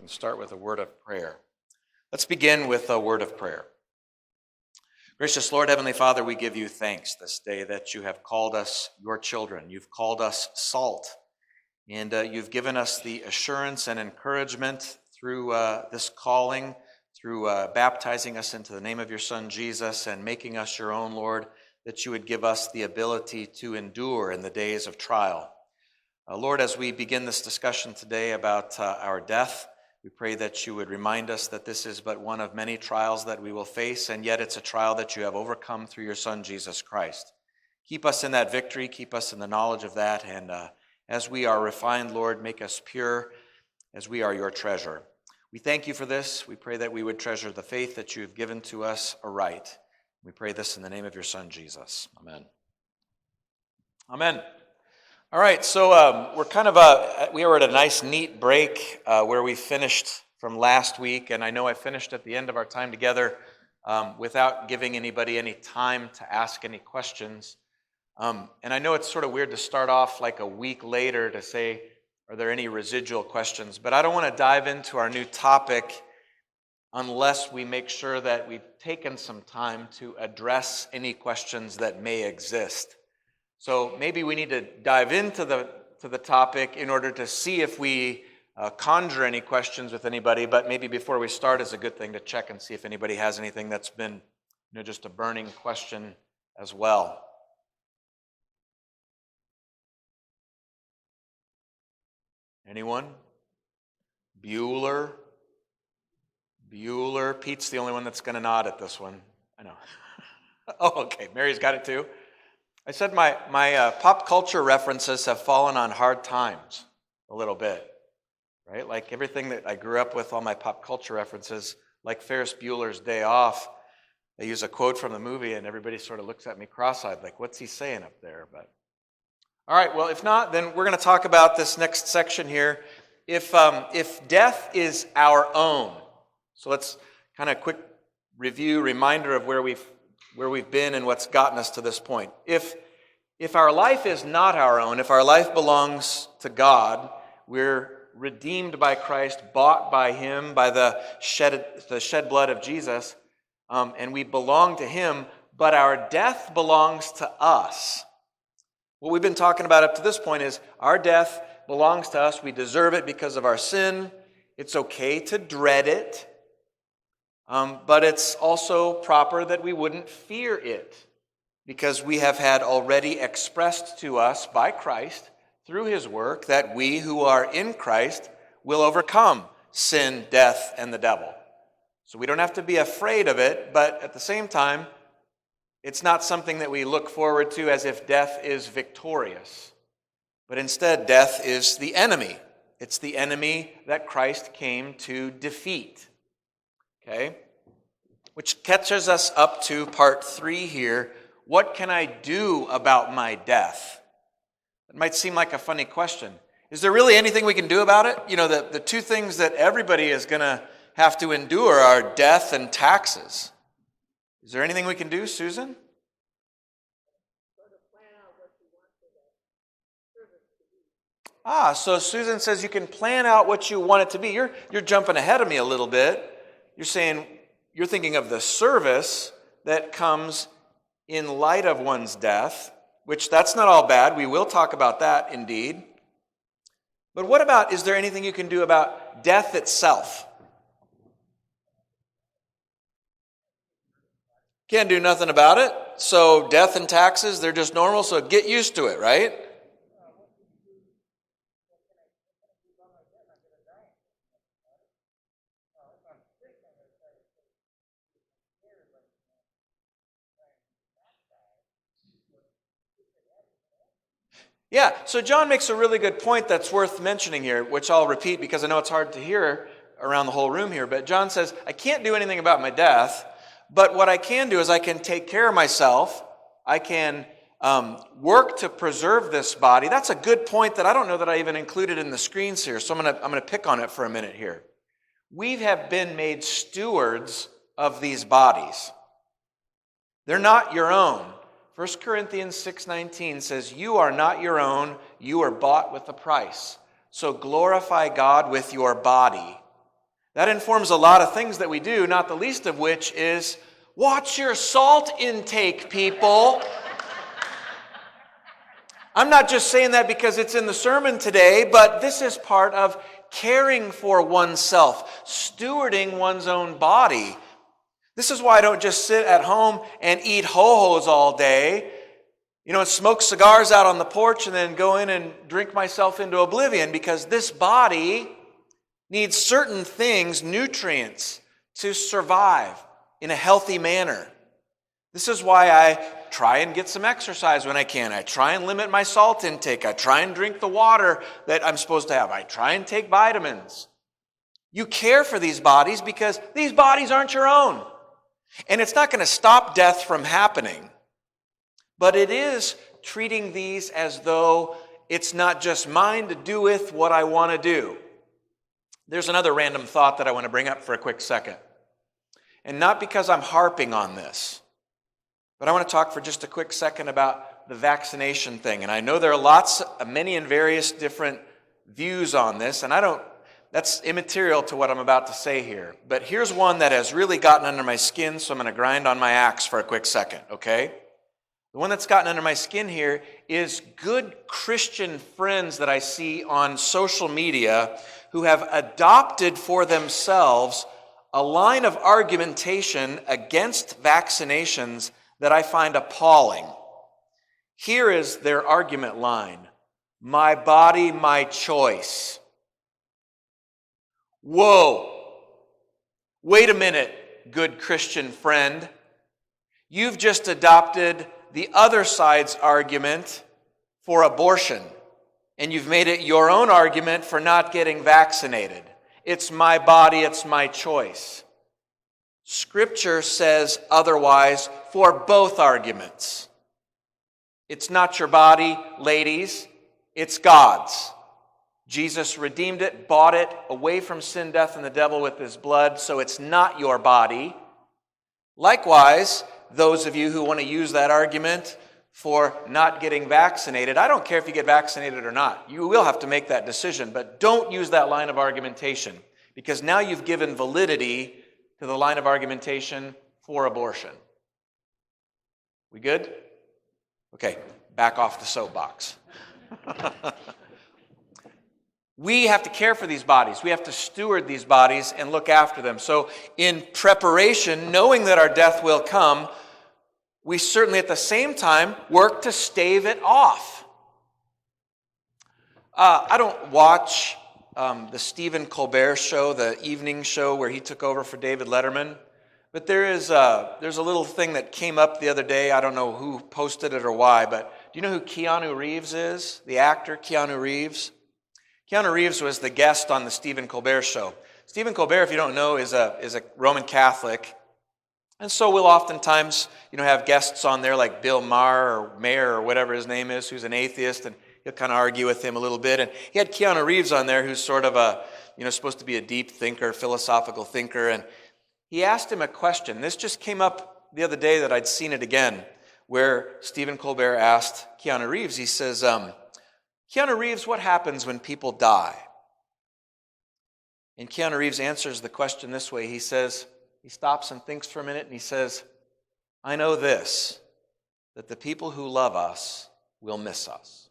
can start with a word of prayer. Let's begin with a word of prayer. Gracious Lord, Heavenly Father, we give you thanks this day that you have called us your children. You've called us salt, and you've given us the assurance and encouragement through this calling, through baptizing us into the name of your Son, Jesus, and making us your own, Lord, that you would give us the ability to endure in the days of trial. Lord, as we begin this discussion today about our death, we pray that you would remind us that this is but one of many trials that we will face, and yet it's a trial that you have overcome through your Son, Jesus Christ. Keep us in that victory, keep us in the knowledge of that, and as we are refined, Lord, make us pure as we are your treasure. We thank you for this. We pray that we would treasure the faith that you have given to us aright. We pray this in the name of your Son, Jesus. Amen. Amen. All right, so we were at a nice, neat break where we finished from last week, and I know I finished at the end of our time together without giving anybody any time to ask any questions. And I know it's sort of weird to start off like a week later to say, are there any residual questions? But I don't want to dive into our new topic unless we make sure that we've taken some time to address any questions that may exist. So maybe we need to dive into the topic in order to see if we conjure any questions with anybody, but maybe before we start is a good thing to check and see if anybody has anything that's been just a burning question as well. Anyone? Bueller? Pete's the only one that's going to nod at this one. I know. Oh, okay. Mary's got it too. I said my pop culture references have fallen on hard times a little bit, right? Like everything that I grew up with, all my pop culture references, like Ferris Bueller's Day Off, they use a quote from the movie and everybody sort of looks at me cross-eyed, like, what's he saying up there? But all right, well, if not, then we're going to talk about this next section here. If death is our own, so let's kind of quick reminder of where we've been and what's gotten us to this point. If our life is not our own, if our life belongs to God, we're redeemed by Christ, bought by him, by the shed blood of Jesus, and we belong to him, but our death belongs to us. What we've been talking about up to this point is our death belongs to us. We deserve it because of our sin. It's okay to dread it. But it's also proper that we wouldn't fear it because we have had already expressed to us by Christ through his work that we who are in Christ will overcome sin, death, and the devil. So we don't have to be afraid of it, but at the same time, it's not something that we look forward to as if death is victorious. But instead, death is the enemy. It's the enemy that Christ came to defeat. Okay? Which catches us up to part 3 here. What can I do about my death? It might seem like a funny question. Is there really anything we can do about it? The two things that everybody is going to have to endure are death and taxes. Is there anything we can do, Susan? So Susan says you can plan out what you want it to be. You're jumping ahead of me a little bit. You're saying you're thinking of the service that comes in light of one's death, which that's not all bad. We will talk about that indeed. But what about, is there anything you can do about death itself? Can't do nothing about it. So death and taxes, they're just normal, so get used to it, right? Yeah, so John makes a really good point that's worth mentioning here, which I'll repeat because I know it's hard to hear around the whole room here. But John says, I can't do anything about my death, but what I can do is I can take care of myself. I can work to preserve this body. That's a good point that I don't know that I even included in the screens here, so I'm going to pick on it for a minute here. We have been made stewards of these bodies. They're not your own. 1 Corinthians 6:19 says, you are not your own, you are bought with a price. So glorify God with your body. That informs a lot of things that we do, not the least of which is watch your salt intake, people. I'm not just saying that because it's in the sermon today, but this is part of caring for oneself, stewarding one's own body. This is why I don't just sit at home and eat ho-hos all day, and smoke cigars out on the porch and then go in and drink myself into oblivion, because this body needs certain things, nutrients, to survive in a healthy manner. This is why I try and get some exercise when I can. I try and limit my salt intake. I try and drink the water that I'm supposed to have. I try and take vitamins. You care for these bodies because these bodies aren't your own. And it's not going to stop death from happening, but it is treating these as though it's not just mine to do with what I want to do. There's another random thought that I want to bring up for a quick second. And not because I'm harping on this, but I want to talk for just a quick second about the vaccination thing. And I know there are many and various different views on this, and that's immaterial to what I'm about to say here. But here's one that has really gotten under my skin, so I'm going to grind on my axe for a quick second, okay? The one that's gotten under my skin here is good Christian friends that I see on social media who have adopted for themselves a line of argumentation against vaccinations that I find appalling. Here is their argument line: my body, my choice. Whoa! Wait a minute, good Christian friend. You've just adopted the other side's argument for abortion, and you've made it your own argument for not getting vaccinated. It's my body, it's my choice. Scripture says otherwise for both arguments. It's not your body, ladies, it's God's. Jesus redeemed it, bought it away from sin, death, and the devil with his blood, so it's not your body. Likewise, those of you who want to use that argument for not getting vaccinated, I don't care if you get vaccinated or not. You will have to make that decision, but don't use that line of argumentation, because now you've given validity to the line of argumentation for abortion. We good? Okay, back off the soapbox. We have to care for these bodies. We have to steward these bodies and look after them. So in preparation, knowing that our death will come, we certainly at the same time work to stave it off. I don't watch the Stephen Colbert show, the evening show where he took over for David Letterman. But there's a little thing that came up the other day. I don't know who posted it or why, but do you know who Keanu Reeves is? The actor Keanu Reeves? Keanu Reeves was the guest on the Stephen Colbert show. Stephen Colbert, if you don't know, is a Roman Catholic. And so we'll oftentimes, have guests on there like Bill Maher or whatever his name is, who's an atheist, and he'll kind of argue with him a little bit. And he had Keanu Reeves on there, who's sort of supposed to be a deep thinker, philosophical thinker. And he asked him a question. This just came up the other day that I'd seen it again, where Stephen Colbert asked Keanu Reeves, he says, Keanu Reeves, what happens when people die? And Keanu Reeves answers the question this way. He says, he stops and thinks for a minute, and he says, I know this, that the people who love us will miss us.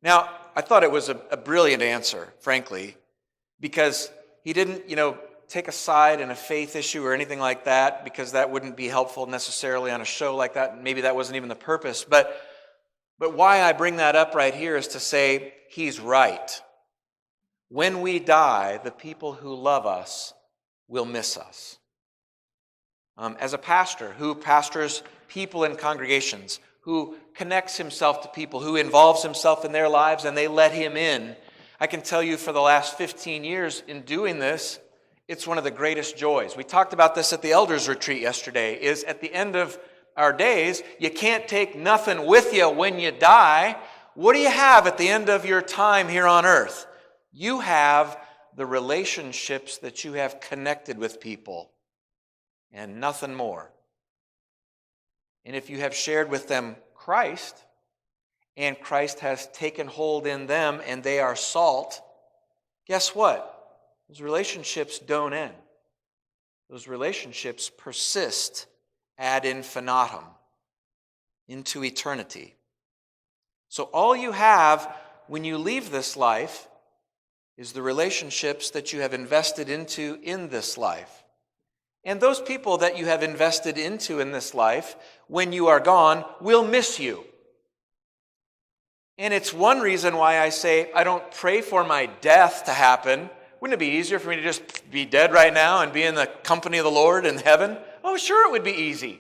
Now, I thought it was a brilliant answer, frankly, because he didn't, take a side in a faith issue or anything like that, because that wouldn't be helpful necessarily on a show like that. Maybe that wasn't even the purpose. But why I bring that up right here is to say he's right. When we die, the people who love us will miss us. As a pastor who pastors people in congregations, who connects himself to people, who involves himself in their lives and they let him in, I can tell you for the last 15 years in doing this, it's one of the greatest joys. We talked about this at the elders retreat yesterday, is at the end of our days, you can't take nothing with you when you die. What do you have at the end of your time here on earth? You have the relationships that you have connected with people and nothing more. And if you have shared with them Christ, and Christ has taken hold in them and they are salt, guess what? Those relationships don't end. Those relationships persist ad infinitum, into eternity. So all you have when you leave this life is the relationships that you have invested into in this life. And those people that you have invested into in this life, when you are gone, will miss you. And it's one reason why I say I don't pray for my death to happen. Wouldn't it be easier for me to just be dead right now and be in the company of the Lord in heaven? Oh, sure, it would be easy.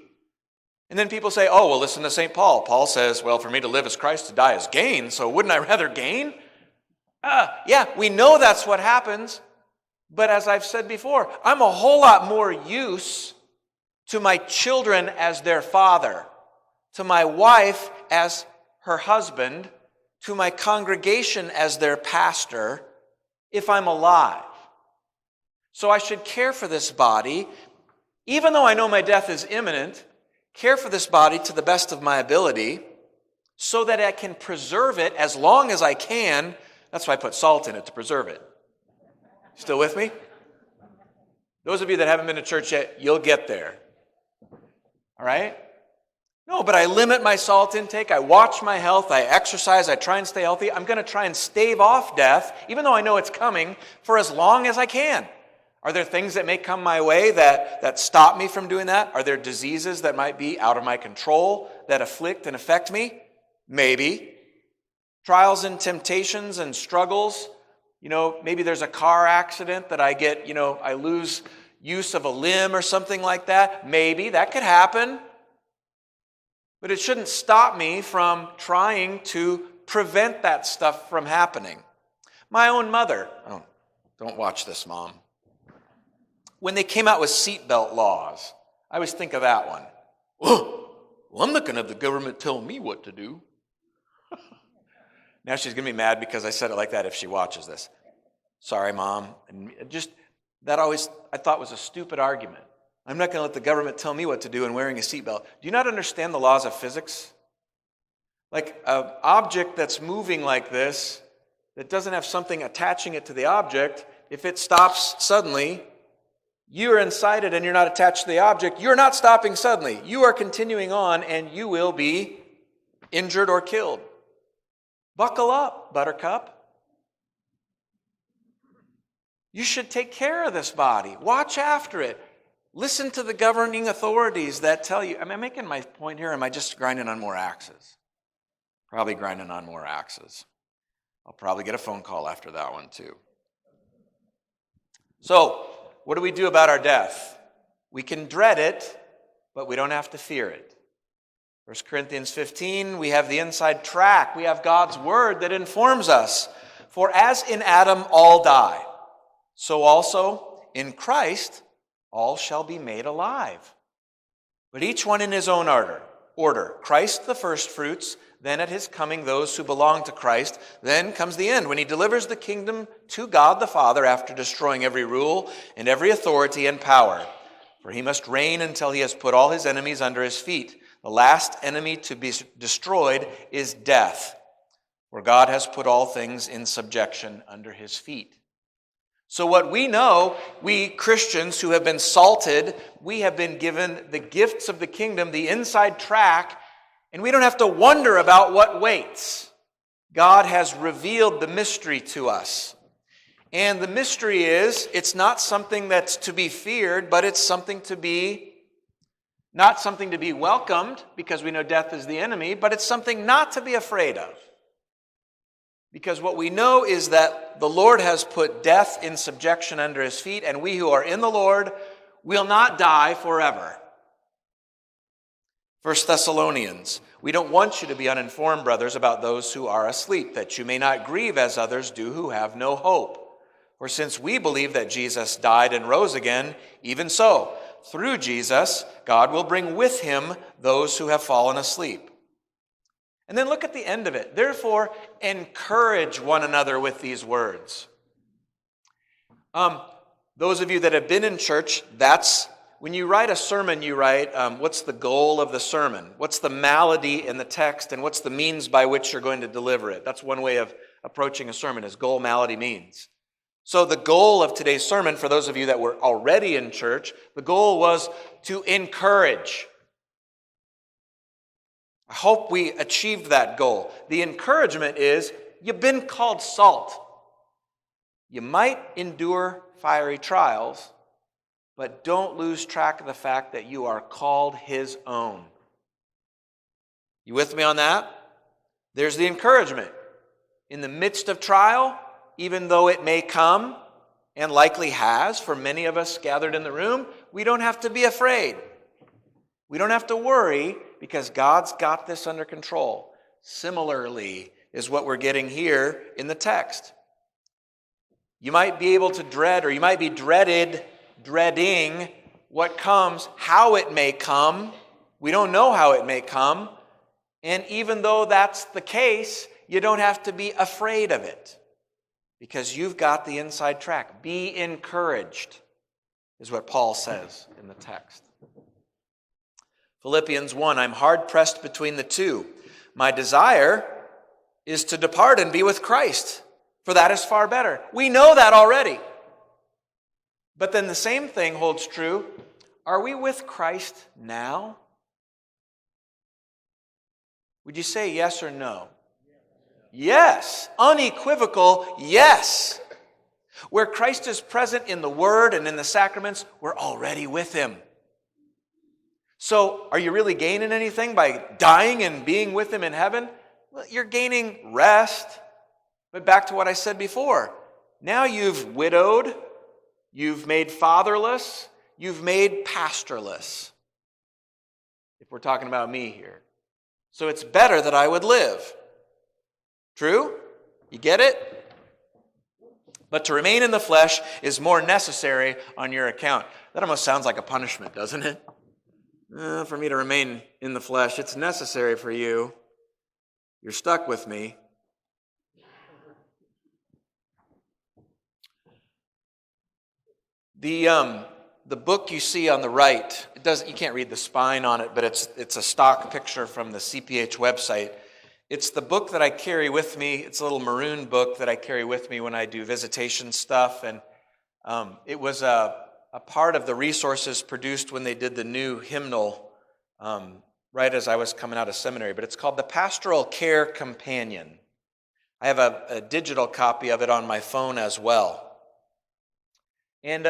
And then people say, oh, well, listen to St. Paul. Paul says, well, for me to live is Christ, to die is gain, so wouldn't I rather gain? Yeah, we know that's what happens. But as I've said before, I'm a whole lot more use to my children as their father, to my wife as her husband, to my congregation as their pastor, if I'm alive. So I should care for this body, even though I know my death is imminent, care for this body to the best of my ability, so that I can preserve it as long as I can. That's why I put salt in it, to preserve it. Still with me? Those of you that haven't been to church yet, you'll get there. All right? No, but I limit my salt intake, I watch my health, I exercise, I try and stay healthy. I'm going to try and stave off death, even though I know it's coming, for as long as I can. Are there things that may come my way that stop me from doing that? Are there diseases that might be out of my control that afflict and affect me? Maybe. Trials and temptations and struggles. Maybe there's a car accident that I get, I lose use of a limb or something like that. Maybe. That could happen. But it shouldn't stop me from trying to prevent that stuff from happening. My own mother, don't watch this, Mom. When they came out with seatbelt laws, I always think of that one. Well, I'm not going to have the government tell me what to do. Now she's going to be mad because I said it like that if she watches this. Sorry, Mom. And I thought was a stupid argument. I'm not going to let the government tell me what to do in wearing a seatbelt. Do you not understand the laws of physics? Like an object that's moving like this, that doesn't have something attaching it to the object, if it stops suddenly, you're inside it and you're not attached to the object, you're not stopping suddenly. You are continuing on and you will be injured or killed. Buckle up, Buttercup. You should take care of this body. Watch after it. Listen to the governing authorities that tell you. Am I making my point here, or am I just grinding on more axes? Probably grinding on more axes. I'll probably get a phone call after that one too. So, what do we do about our death? We can dread it, but we don't have to fear it. 1 Corinthians 15, we have the inside track. We have God's word that informs us. For as in Adam all die, so also in Christ all shall be made alive. But each one in his own order. Christ the firstfruits, then at his coming those who belong to Christ. Then comes the end, when he delivers the kingdom to God the Father after destroying every rule and every authority and power. For he must reign until he has put all his enemies under his feet. The last enemy to be destroyed is death, for God has put all things in subjection under his feet. So what we know, we Christians who have been salted, we have been given the gifts of the kingdom, the inside track, and we don't have to wonder about what waits. God has revealed the mystery to us. And the mystery is, it's not something that's to be feared, but it's something to be, not something to be welcomed, because we know death is the enemy, but it's something not to be afraid of. Because what we know is that the Lord has put death in subjection under his feet, and we who are in the Lord will not die forever. 1 Thessalonians, we don't want you to be uninformed, brothers, about those who are asleep, that you may not grieve as others do who have no hope. For since we believe that Jesus died and rose again, even so, through Jesus, God will bring with him those who have fallen asleep. And then look at the end of it. Therefore, encourage one another with these words. Those of you that have been in church, that's when you write a sermon, you write, what's the goal of the sermon? What's the malady in the text, and what's the means by which you're going to deliver it? That's one way of approaching a sermon, is goal, malady, means. So the goal of today's sermon, for those of you that were already in church, the goal was to encourage. I hope we achieved that goal. The encouragement is, you've been called salt. You might endure fiery trials, but don't lose track of the fact that you are called His own. You with me on that? There's the encouragement. In the midst of trial, even though it may come, and likely has for many of us gathered in the room, we don't have to be afraid. We don't have to worry because God's got this under control. Similarly is what we're getting here in the text. You might be able to dread, or you might be dreading what comes, how it may come. We don't know how it may come. And even though that's the case, you don't have to be afraid of it because you've got the inside track. Be encouraged, is what Paul says in the text. Philippians 1, I'm hard pressed between the two. My desire is to depart and be with Christ, for that is far better. We know that already. But then the same thing holds true. Are we with Christ now? Would you say yes or no? Yes. Unequivocal yes. Where Christ is present in the Word and in the sacraments, we're already with Him. So, are you really gaining anything by dying and being with Him in heaven? Well, you're gaining rest. But back to what I said before. Now you've widowed, you've made fatherless, you've made pastorless. If we're talking about me here. So it's better that I would live. True? You get it? But to remain in the flesh is more necessary on your account. That almost sounds like a punishment, doesn't it? For me to remain in the flesh, it's necessary for you. You're stuck with me. The book you see on the right, you can't read the spine on it, but it's a stock picture from the CPH website. It's the book that I carry with me. It's a little maroon book that I carry with me when I do visitation stuff, and it was a part of the resources produced when they did the new hymnal right as I was coming out of seminary. But it's called the Pastoral Care Companion. I have a digital copy of it on my phone as well. And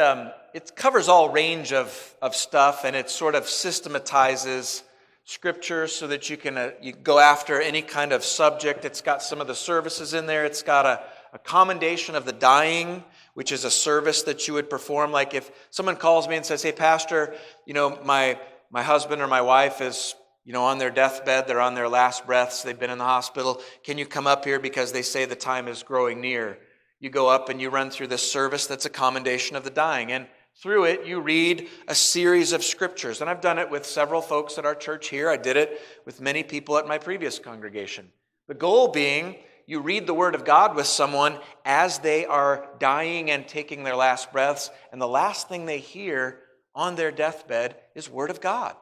it covers all range of stuff, and it sort of systematizes Scripture so that you can you go after any kind of subject. It's got some of the services in there. It's got a commendation of the dying, which is a service that you would perform. Like if someone calls me and says, hey, Pastor, my husband or my wife is on their deathbed. They're on their last breaths. They've been in the hospital. Can you come up here because they say the time is growing near? You go up and you run through this service that's a commendation of the dying. And through it, you read a series of scriptures. And I've done it with several folks at our church here. I did it with many people at my previous congregation. The goal being, you read the Word of God with someone as they are dying and taking their last breaths. And the last thing they hear on their deathbed is Word of God.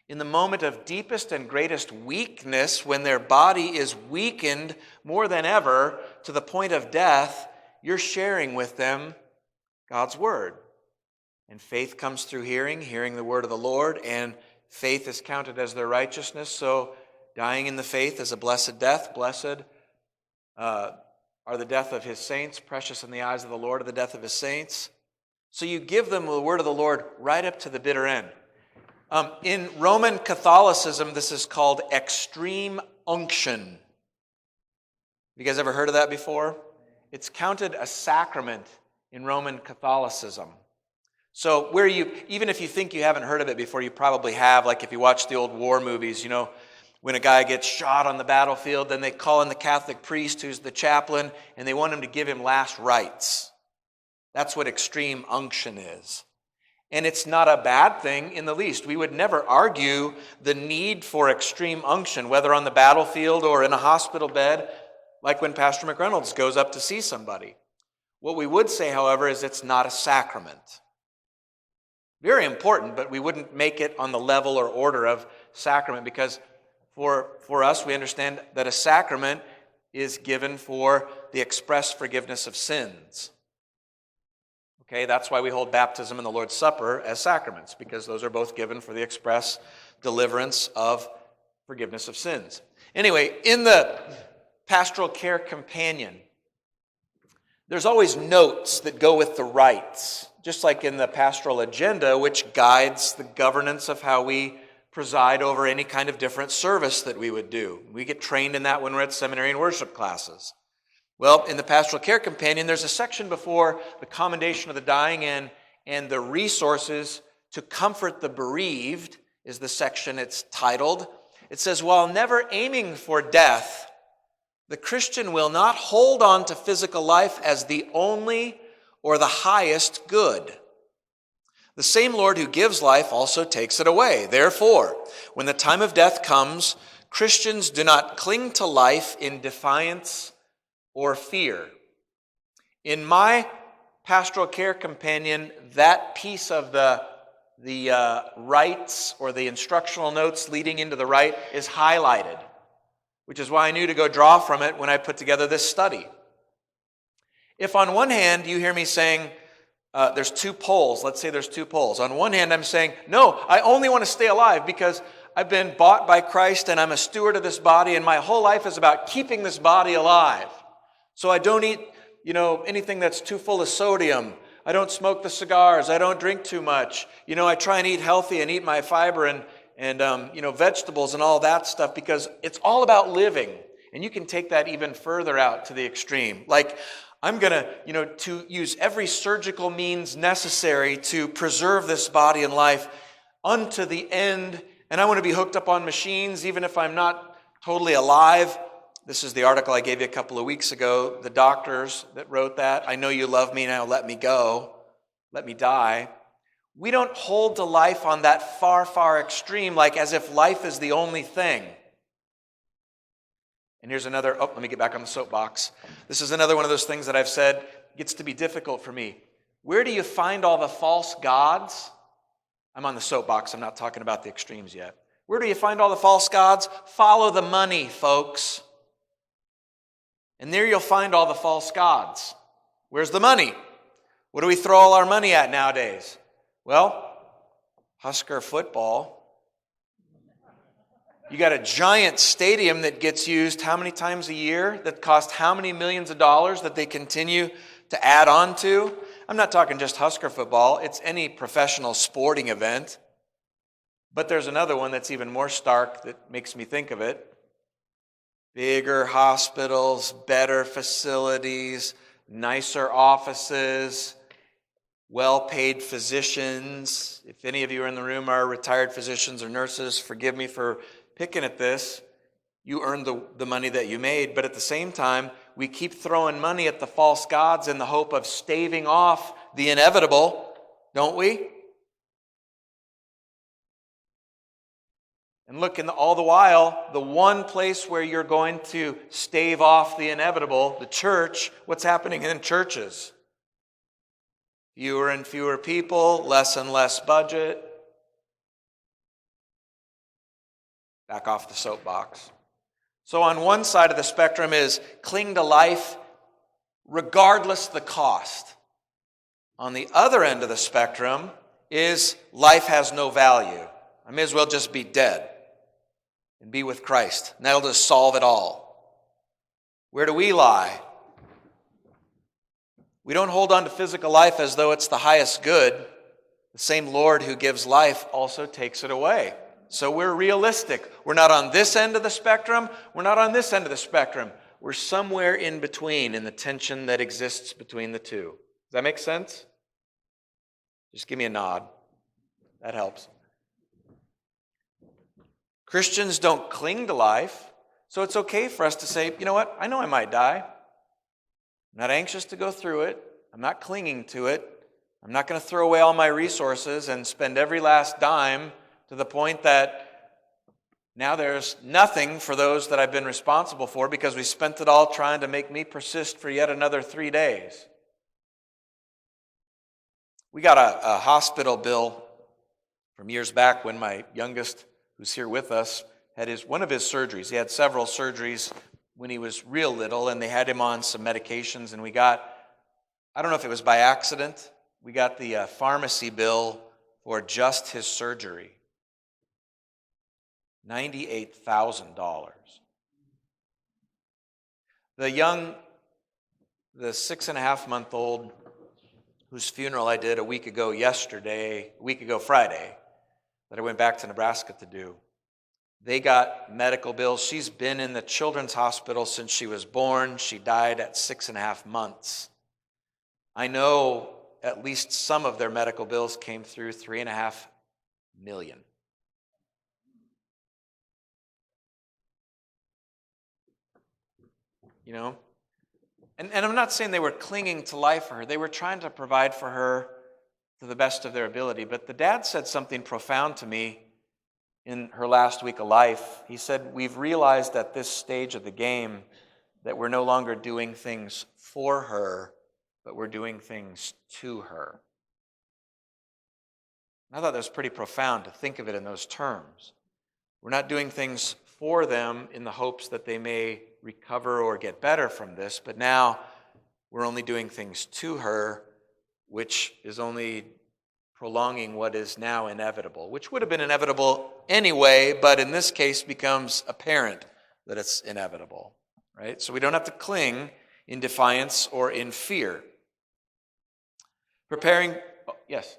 In the moment of deepest and greatest weakness, when their body is weakened more than ever to the point of death, you're sharing with them God's Word. And faith comes through hearing, hearing the Word of the Lord, and faith is counted as their righteousness. So dying in the faith is a blessed death. Blessed are the death of His saints. Precious in the eyes of the Lord are the death of His saints. So you give them the Word of the Lord right up to the bitter end. In Roman Catholicism, this is called extreme unction. You guys ever heard of that before? It's counted a sacrament in Roman Catholicism. So even if you think you haven't heard of it before, you probably have. Like if you watch the old war movies, when a guy gets shot on the battlefield, then they call in the Catholic priest who's the chaplain, and they want him to give him last rites. That's what extreme unction is. And it's not a bad thing in the least. We would never argue the need for extreme unction, whether on the battlefield or in a hospital bed, like when Pastor McReynolds goes up to see somebody. What we would say, however, is it's not a sacrament. Very important, but we wouldn't make it on the level or order of sacrament, because for us, we understand that a sacrament is given for the express forgiveness of sins. Okay, that's why we hold baptism and the Lord's Supper as sacraments, because those are both given for the express deliverance of forgiveness of sins. Anyway, in the Pastoral Care Companion, there's always notes that go with the rites, just like in the Pastoral Agenda, which guides the governance of how we preside over any kind of different service that we would do. We get trained in that when we're at seminary and worship classes. Well, in the Pastoral Care Companion, there's a section before the Commendation of the Dying and the resources to comfort the bereaved is the section it's titled. It says, while never aiming for death, the Christian will not hold on to physical life as the only or the highest good. The same Lord who gives life also takes it away. Therefore, when the time of death comes, Christians do not cling to life in defiance or fear. In my Pastoral Care Companion, that piece of the rites or the instructional notes leading into the rite is highlighted, which is why I knew to go draw from it when I put together this study. If on one hand you hear me saying, there's two poles, let's say there's two poles. On one hand I'm saying, no, I only want to stay alive because I've been bought by Christ and I'm a steward of this body and my whole life is about keeping this body alive. So I don't eat, anything that's too full of sodium. I don't smoke the cigars. I don't drink too much. I try and eat healthy and eat my fiber and vegetables and all that stuff because it's all about living. And you can take that even further out to the extreme. Like, I'm going to use every surgical means necessary to preserve this body and life unto the end. And I want to be hooked up on machines even if I'm not totally alive. This is the article I gave you a couple of weeks ago. The doctors that wrote that, I know you love me, now let me go. Let me die. We don't hold to life on that far, far extreme, like as if life is the only thing. And here's another, let me get back on the soapbox. This is another one of those things that I've said gets to be difficult for me. Where do you find all the false gods? I'm on the soapbox, I'm not talking about the extremes yet. Where do you find all the false gods? Follow the money, folks. And there you'll find all the false gods. Where's the money? What do we throw all our money at nowadays? Well, Husker football. You got a giant stadium that gets used how many times a year, that costs how many millions of dollars that they continue to add on to? I'm not talking just Husker football. It's any professional sporting event. But there's another one that's even more stark that makes me think of it. Bigger hospitals, better facilities, nicer offices, well-paid physicians. If any of you in the room are retired physicians or nurses, forgive me for picking at this. You earned the money that you made, but at the same time, we keep throwing money at the false gods in the hope of staving off the inevitable, don't we? And look, all the while, the one place where you're going to stave off the inevitable, the church, what's happening in churches? Fewer and fewer people, less and less budget. Back off the soapbox. So on one side of the spectrum is cling to life regardless the cost. On the other end of the spectrum is life has no value. I may as well just be dead and be with Christ. And that'll just solve it all. Where do we lie? We don't hold on to physical life as though it's the highest good. The same Lord who gives life also takes it away. So we're realistic. We're not on this end of the spectrum. We're not on this end of the spectrum. We're somewhere in between in the tension that exists between the two. Does that make sense? Just give me a nod. That helps. Christians don't cling to life, so it's okay for us to say, you know what, I know I might die. I'm not anxious to go through it. I'm not clinging to it. I'm not going to throw away all my resources and spend every last dime to the point that now there's nothing for those that I've been responsible for because we spent it all trying to make me persist for yet another 3 days. We got a hospital bill from years back when my youngest, who's here with us, had one of his surgeries. He had several surgeries when he was real little, and they had him on some medications, and we got, I don't know if it was by accident, we got the pharmacy bill for just his surgery. $98,000. The 6.5-month-old whose funeral I did a week ago Friday, that I went back to Nebraska to do, they got medical bills. She's been in the children's hospital since she was born. She died at 6.5 months. I know at least some of their medical bills came through $3.5 million. You know? And I'm not saying they were clinging to life for her. They were trying to provide for her to the best of their ability. But the dad said something profound to me in her last week of life. He said, we've realized at this stage of the game that we're no longer doing things for her, but we're doing things to her. And I thought that was pretty profound to think of it in those terms. We're not doing things for them in the hopes that they may recover or get better from this, but now we're only doing things to her, which is only prolonging what is now inevitable, which would have been inevitable anyway, but in this case becomes apparent that it's inevitable, right? So we don't have to cling in defiance or in fear. Yes?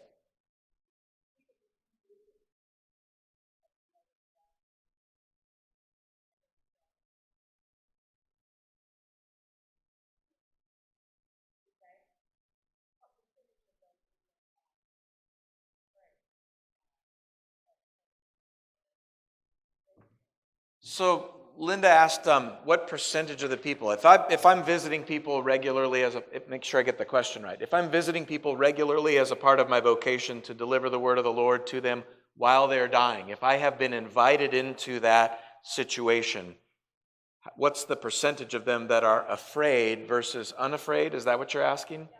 So Linda asked, what percentage of the people? If I'm visiting people regularly make sure I get the question right. If I'm visiting people regularly as a part of my vocation to deliver the word of the Lord to them while they're dying, if I have been invited into that situation, what's the percentage of them that are afraid versus unafraid? Is that what you're asking?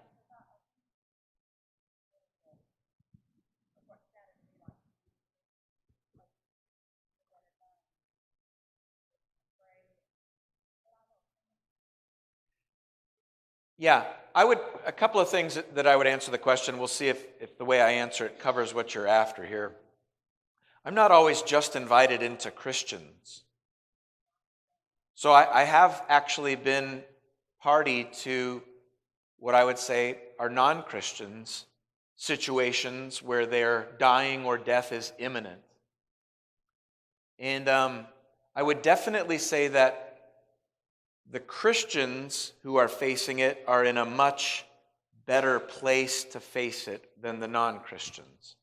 Yeah, a couple of things that I would answer the question. We'll see if the way I answer it covers what you're after here. I'm not always just invited into Christians. So I have actually been party to what I would say are non-Christians, situations where they're dying or death is imminent. And I would definitely say that the Christians who are facing it are in a much better place to face it than the non-Christians.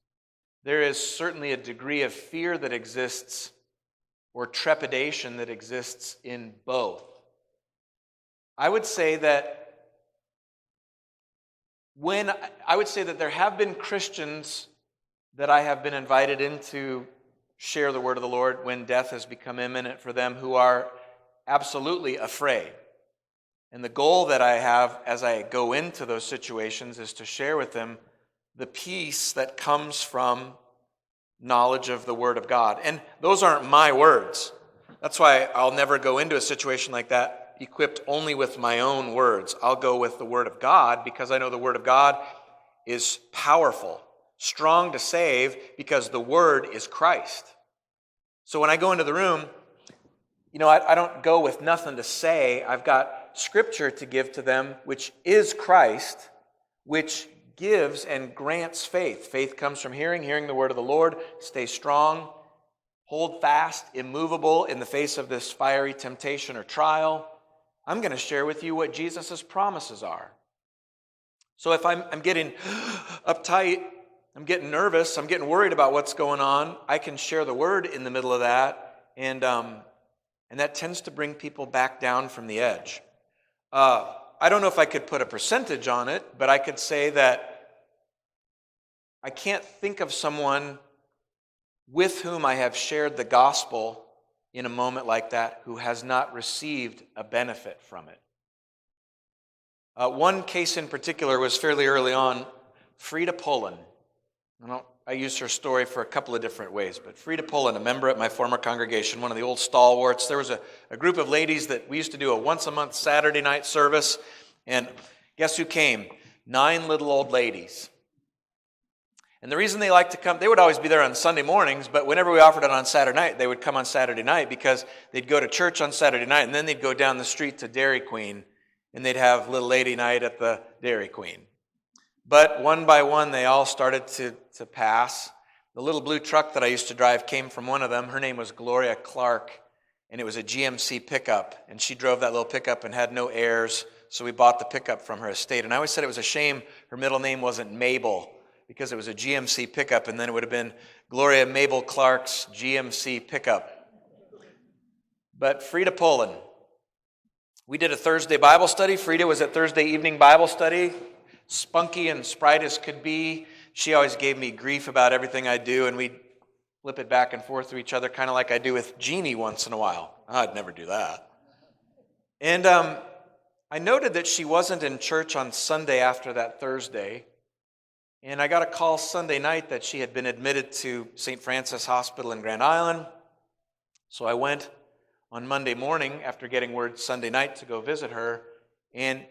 There is certainly a degree of fear that exists or trepidation that exists in both. I would say that there have been Christians that I have been invited in to share the word of the Lord when death has become imminent for them, who are absolutely afraid. And the goal that I have as I go into those situations is to share with them the peace that comes from knowledge of the Word of God. And those aren't my words. That's why I'll never go into a situation like that equipped only with my own words. I'll go with the Word of God because I know the Word of God is powerful, strong to save, because the Word is Christ. So when I go into the room, I don't go with nothing to say. I've got Scripture to give to them, which is Christ, which gives and grants faith. Faith comes from hearing the word of the Lord. Stay strong, hold fast, immovable in the face of this fiery temptation or trial. I'm going to share with you what Jesus' promises are. So if I'm getting uptight, I'm getting nervous, I'm getting worried about what's going on, I can share the word in the middle of that, and that tends to bring people back down from the edge. I don't know if I could put a percentage on it, but I could say that I can't think of someone with whom I have shared the gospel in a moment like that who has not received a benefit from it. One case in particular was fairly early on, Frida Pullen. I I use her story for a couple of different ways. But Frida Pullen, a member at my former congregation, one of the old stalwarts, there was a group of ladies that we used to do a once-a-month Saturday night service. And guess who came? 9 little old ladies. And the reason they liked to come, they would always be there on Sunday mornings, but whenever we offered it on Saturday night, they would come on Saturday night because they'd go to church on Saturday night, and then they'd go down the street to Dairy Queen, and they'd have little lady night at the Dairy Queen. But one by one, they all started to pass. The little blue truck that I used to drive came from one of them. Her name was Gloria Clark, and it was a GMC pickup, and she drove that little pickup and had no heirs, so we bought the pickup from her estate. And I always said it was a shame her middle name wasn't Mabel, because it was a GMC pickup, and then it would have been Gloria Mabel Clark's GMC pickup. But Frida Pullen, we did a Thursday Bible study. Frida was at Thursday evening Bible study, spunky and sprite as could be. She always gave me grief about everything I do, and we'd flip it back and forth to each other, kind of like I do with Jeannie once in a while. I'd never do that. And I noted that she wasn't in church on Sunday after that Thursday. And I got a call Sunday night that she had been admitted to St. Francis Hospital in Grand Island. So I went on Monday morning after getting word Sunday night to go visit her. And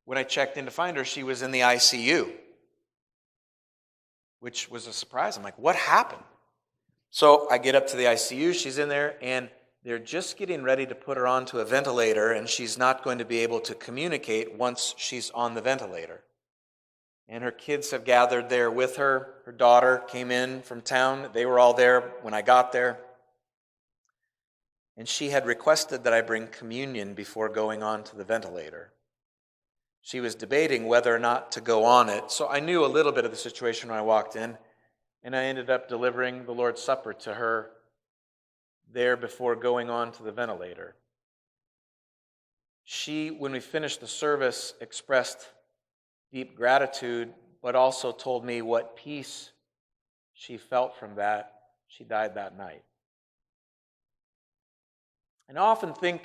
when I checked in to find her, she was in the ICU, which was a surprise. I'm like, what happened? So I get up to the ICU. She's in there, and they're just getting ready to put her onto a ventilator, and she's not going to be able to communicate once she's on the ventilator. And her kids have gathered there with her. Her daughter came in from town. They were all there when I got there. And she had requested that I bring communion before going on to the ventilator. She was debating whether or not to go on it. So I knew a little bit of the situation when I walked in. And I ended up delivering the Lord's Supper to her there before going on to the ventilator. She, when we finished the service, expressed deep gratitude, but also told me what peace she felt from that. She died that night. And I often think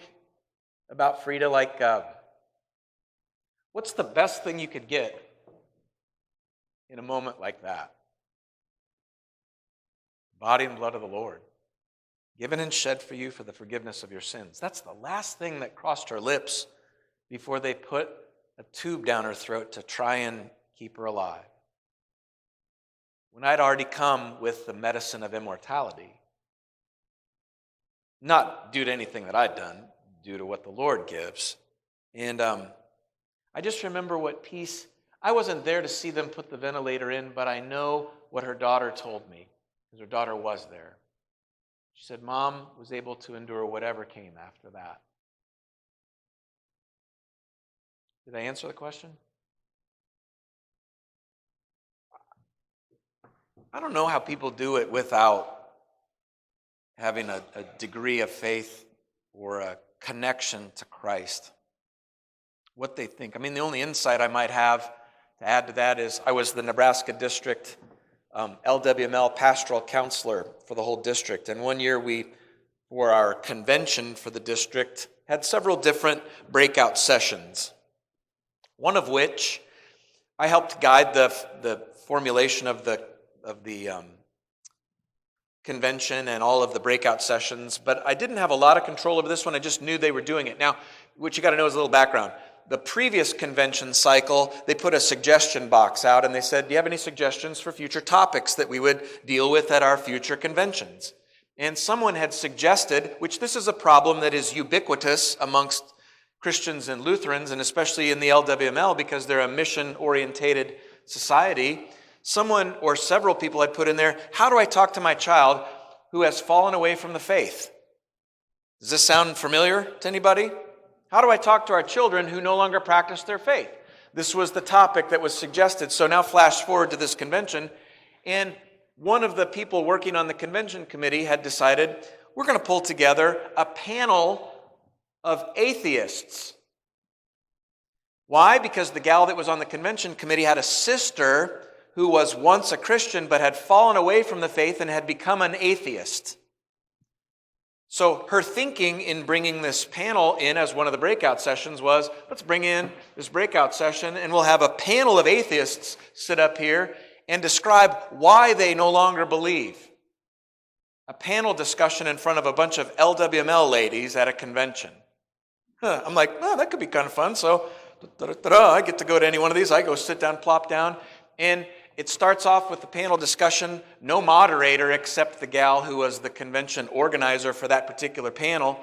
about Frida like, what's the best thing you could get in a moment like that? Body and blood of the Lord, given and shed for you for the forgiveness of your sins. That's the last thing that crossed her lips before they put a tube down her throat to try and keep her alive. When I'd already come with the medicine of immortality, not due to anything that I'd done, due to what the Lord gives. And I just remember what peace, I wasn't there to see them put the ventilator in, but I know what her daughter told me, because her daughter was there. She said, Mom was able to endure whatever came after that. Did I answer the question? I don't know how people do it without having a degree of faith or a connection to Christ. What they think. I mean, the only insight I might have to add to that is I was the Nebraska District LWML pastoral counselor for the whole district. And one year we, for our convention for the district, had several different breakout sessions. One of which I helped guide the formulation of the convention and all of the breakout sessions, but I didn't have a lot of control over this one. I just knew they were doing it. Now, what you got to know is a little background. The previous convention cycle, they put a suggestion box out and they said, do you have any suggestions for future topics that we would deal with at our future conventions? And someone had suggested, which this is a problem that is ubiquitous amongst Christians and Lutherans, and especially in the LWML because they're a mission-orientated society, someone or several people had put in there, how do I talk to my child who has fallen away from the faith? Does this sound familiar to anybody? How do I talk to our children who no longer practice their faith? This was the topic that was suggested. So now flash forward to this convention, and one of the people working on the convention committee had decided, we're going to pull together a panel of atheists. Why? Because the gal that was on the convention committee had a sister who was once a Christian but had fallen away from the faith and had become an atheist. So her thinking in bringing this panel in as one of the breakout sessions was, let's bring in this breakout session and we'll have a panel of atheists sit up here and describe why they no longer believe. A panel discussion in front of a bunch of LWML ladies at a convention. I'm like, oh, that could be kind of fun. So I get to go to any one of these. I go sit down, plop down, and it starts off with the panel discussion. No moderator except the gal who was the convention organizer for that particular panel.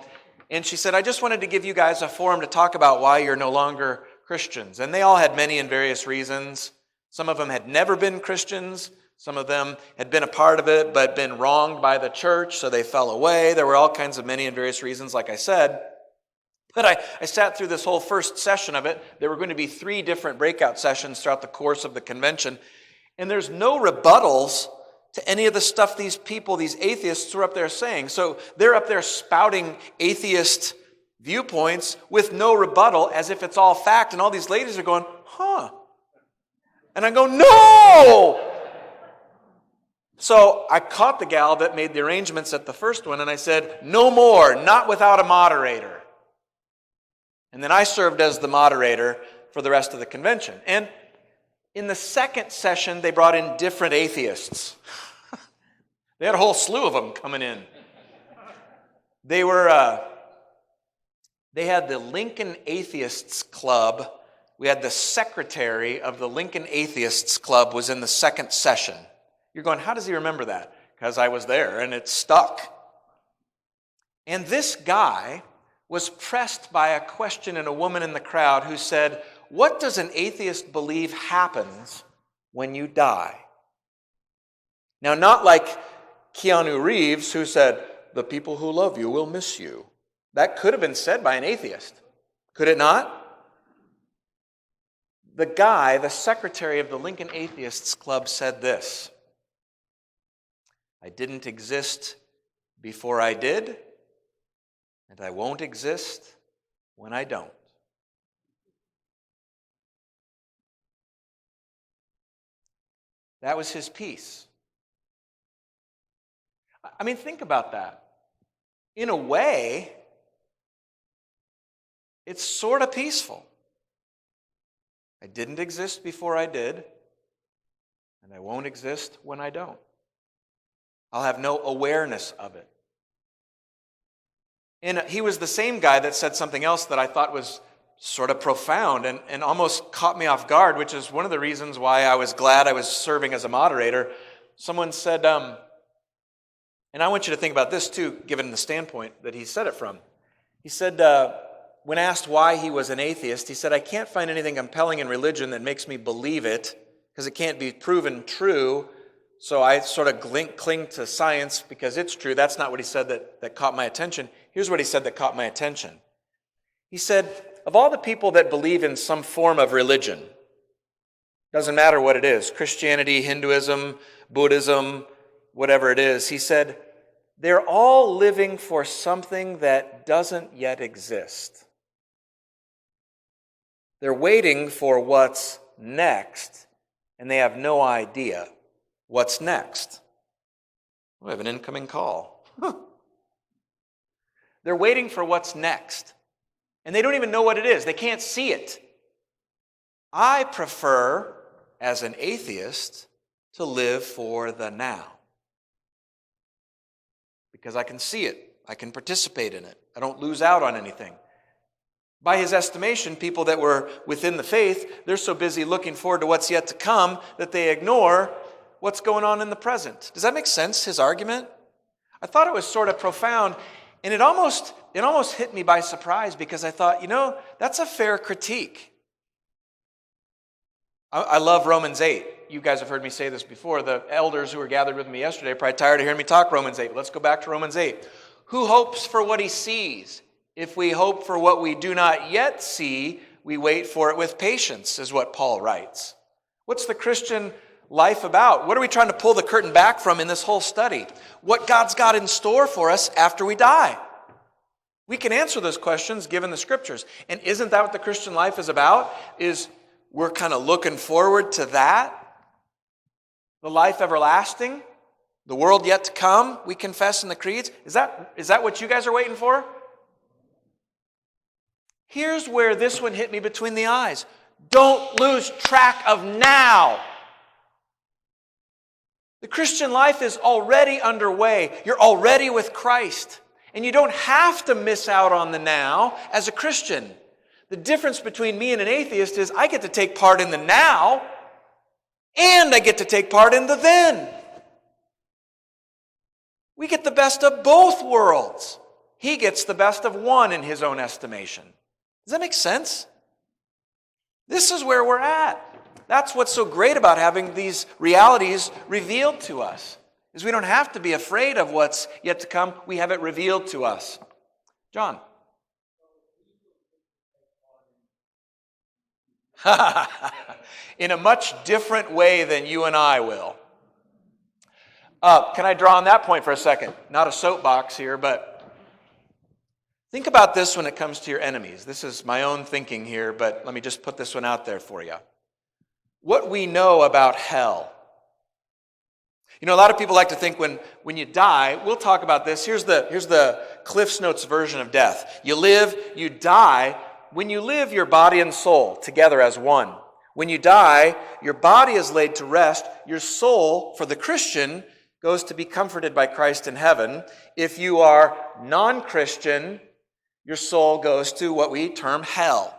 And she said, I just wanted to give you guys a forum to talk about why you're no longer Christians. And they all had many and various reasons. Some of them had never been Christians. Some of them had been a part of it but been wronged by the church, so they fell away. There were all kinds of many and various reasons, like I said. But I sat through this whole first session of it. There were going to be 3 different breakout sessions throughout the course of the convention. And there's no rebuttals to any of the stuff these people, these atheists, were up there saying. So they're up there spouting atheist viewpoints with no rebuttal as if it's all fact. And all these ladies are going, huh. And I go, no! So I caught the gal that made the arrangements at the first one, and I said, no more, not without a moderator. And then I served as the moderator for the rest of the convention. And in the second session, they brought in different atheists. They had a whole slew of them coming in. They had the Lincoln Atheists Club. We had the secretary of the Lincoln Atheists Club was in the second session. You're going, how does he remember that? Because I was there, and it stuck. And this guy was pressed by a question in a woman in the crowd who said, what does an atheist believe happens when you die? Now, not like Keanu Reeves, who said, the people who love you will miss you. That could have been said by an atheist. Could it not? The guy, the secretary of the Lincoln Atheists Club, said this: I didn't exist before I did, and I won't exist when I don't. That was his piece. I mean, think about that. In a way, it's sort of peaceful. I didn't exist before I did, and I won't exist when I don't. I'll have no awareness of it. And he was the same guy that said something else that I thought was sort of profound and almost caught me off guard, which is one of the reasons why I was glad I was serving as a moderator. Someone said, and I want you to think about this too, given the standpoint that he said it from. He said, when asked why he was an atheist, he said, I can't find anything compelling in religion that makes me believe it, because it can't be proven true. So I sort of cling to science because it's true. That's not what he said that caught my attention. Here's what he said that caught my attention. He said, of all the people that believe in some form of religion, doesn't matter what it is, Christianity, Hinduism, Buddhism, whatever it is, he said, they're all living for something that doesn't yet exist. They're waiting for what's next, and they have no idea what's next. We have an incoming call. They're waiting for what's next. And they don't even know what it is. They can't see it. I prefer, as an atheist, to live for the now. Because I can see it. I can participate in it. I don't lose out on anything. By his estimation, people that were within the faith, they're so busy looking forward to what's yet to come that they ignore what's going on in the present. Does that make sense, his argument? I thought it was sort of profound, and it almost hit me by surprise because I thought, that's a fair critique. I love Romans 8. You guys have heard me say this before. The elders who were gathered with me yesterday are probably tired of hearing me talk Romans 8. Let's go back to Romans 8. Who hopes for what he sees? If we hope for what we do not yet see, we wait for it with patience, is what Paul writes. What's the Christian life about? What are we trying to pull the curtain back from in this whole study? What God's got in store for us after we die? We can answer those questions given the scriptures. And isn't that what the Christian life is about? Is we're kind of looking forward to that? The life everlasting? The world yet to come? We confess in the creeds? Is that what you guys are waiting for? Here's where this one hit me between the eyes. Don't lose track of now. The Christian life is already underway. You're already with Christ. And you don't have to miss out on the now as a Christian. The difference between me and an atheist is I get to take part in the now and I get to take part in the then. We get the best of both worlds. He gets the best of one in his own estimation. Does that make sense? This is where we're at. That's what's so great about having these realities revealed to us, is we don't have to be afraid of what's yet to come. We have it revealed to us. John. In a much different way than you and I will. Can I draw on that point for a second? Not a soapbox here, but think about this when it comes to your enemies. This is my own thinking here, but let me just put this one out there for you. What we know about hell. You know, a lot of people like to think when you die, we'll talk about this. Here's the Cliff's Notes version of death. You live, you die. When you live, your body and soul together as one. When you die, your body is laid to rest. Your soul, for the Christian, goes to be comforted by Christ in heaven. If you are non-Christian, your soul goes to what we term hell,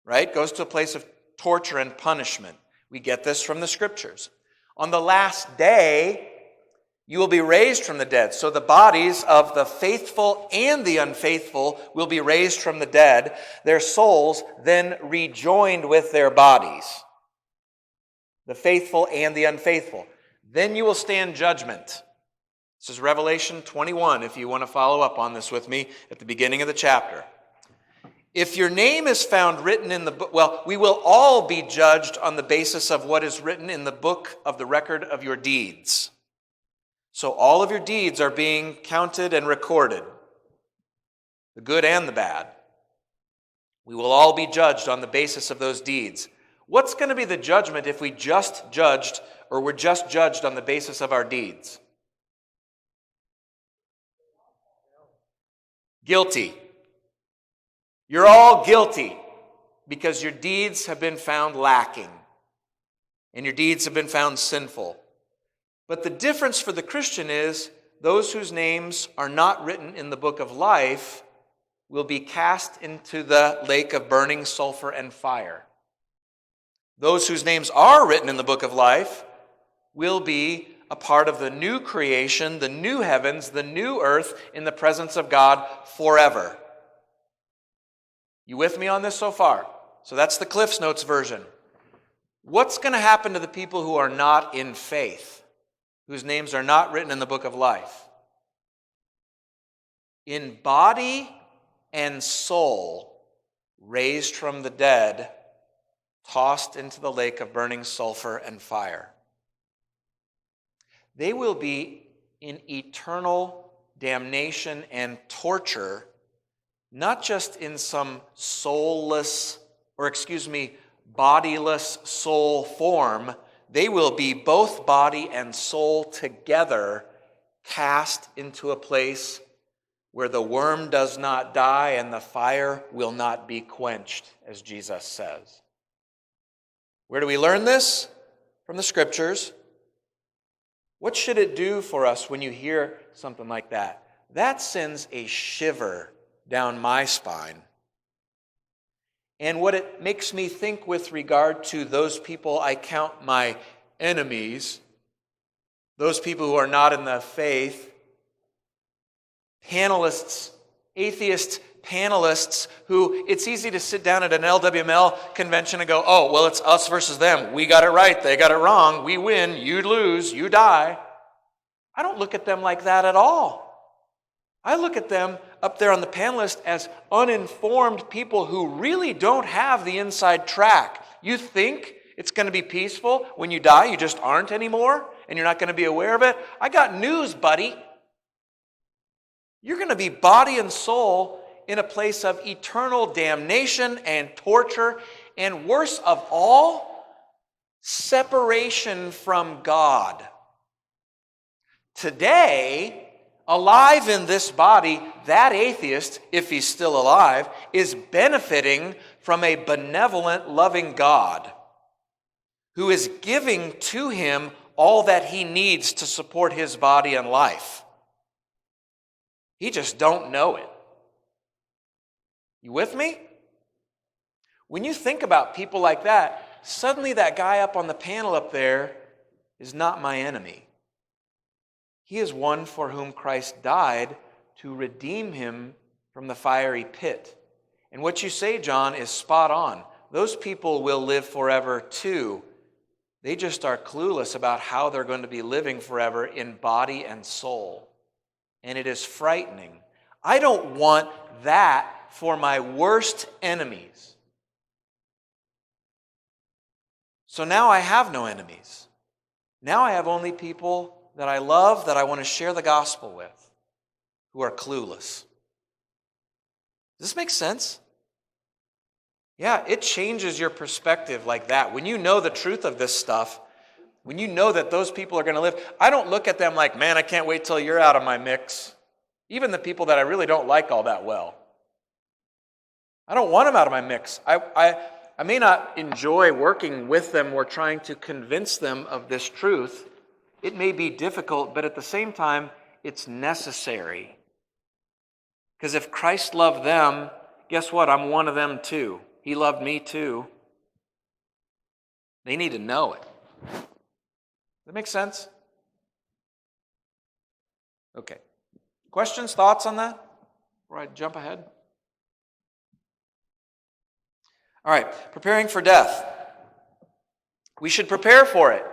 right? Goes to a place of torture and punishment. We get this from the Scriptures. On the last day, you will be raised from the dead. So the bodies of the faithful and the unfaithful will be raised from the dead, their souls then rejoined with their bodies. The faithful and the unfaithful. Then you will stand judgment. This is Revelation 21, if you want to follow up on this with me at the beginning of the chapter. If your name is found written in the book, well, we will all be judged on the basis of what is written in the book of the record of your deeds. So all of your deeds are being counted and recorded, the good and the bad. We will all be judged on the basis of those deeds. What's going to be the judgment if we just judged, or we're just judged on the basis of our deeds? Guilty. You're all guilty because your deeds have been found lacking and your deeds have been found sinful. But the difference for the Christian is those whose names are not written in the book of life will be cast into the lake of burning sulfur and fire. Those whose names are written in the book of life will be a part of the new creation, the new heavens, the new earth in the presence of God forever. You with me on this so far? So that's the Cliff's Notes version. What's going to happen to the people who are not in faith, whose names are not written in the book of life? In body and soul, raised from the dead, tossed into the lake of burning sulfur and fire. They will be in eternal damnation and torture, not just in some bodiless soul form. They will be both body and soul together, cast into a place where the worm does not die and the fire will not be quenched, as Jesus says. Where do we learn this? From the Scriptures. What should it do for us when you hear something like that? That sends a shiver down my spine. And what it makes me think with regard to those people I count my enemies, those people who are not in the faith, panelists, atheist panelists who it's easy to sit down at an LWML convention and go, oh, well, it's us versus them. We got it right. They got it wrong. We win. You lose. You die. I don't look at them like that at all. I look at them up there on the panel list as uninformed people who really don't have the inside track. You think it's going to be peaceful when you die. You just aren't anymore, and you're not going to be aware of it. I got news, buddy. You're going to be body and soul in a place of eternal damnation and torture, and worse of all, separation from God. Today, alive in this body, that atheist, if he's still alive, is benefiting from a benevolent, loving God who is giving to him all that he needs to support his body and life. He just don't know it. You with me? When you think about people like that, suddenly that guy up on the panel up there is not my enemy. He is one for whom Christ died to redeem him from the fiery pit. And what you say, John, is spot on. Those people will live forever too. They just are clueless about how they're going to be living forever in body and soul. And it is frightening. I don't want that for my worst enemies. So now I have no enemies. Now I have only people that I love, that I want to share the gospel with, who are clueless. Does this make sense? Yeah, it changes your perspective like that. When you know the truth of this stuff, when you know that those people are going to live, I don't look at them like, man, I can't wait till you're out of my mix. Even the people that I really don't like all that well. I don't want them out of my mix. I may not enjoy working with them or trying to convince them of this truth. It may be difficult, but at the same time, it's necessary. Because if Christ loved them, guess what? I'm one of them too. He loved me too. They need to know it. Does that make sense? Okay. Questions, thoughts on that before I jump ahead? All right, preparing for death. We should prepare for it.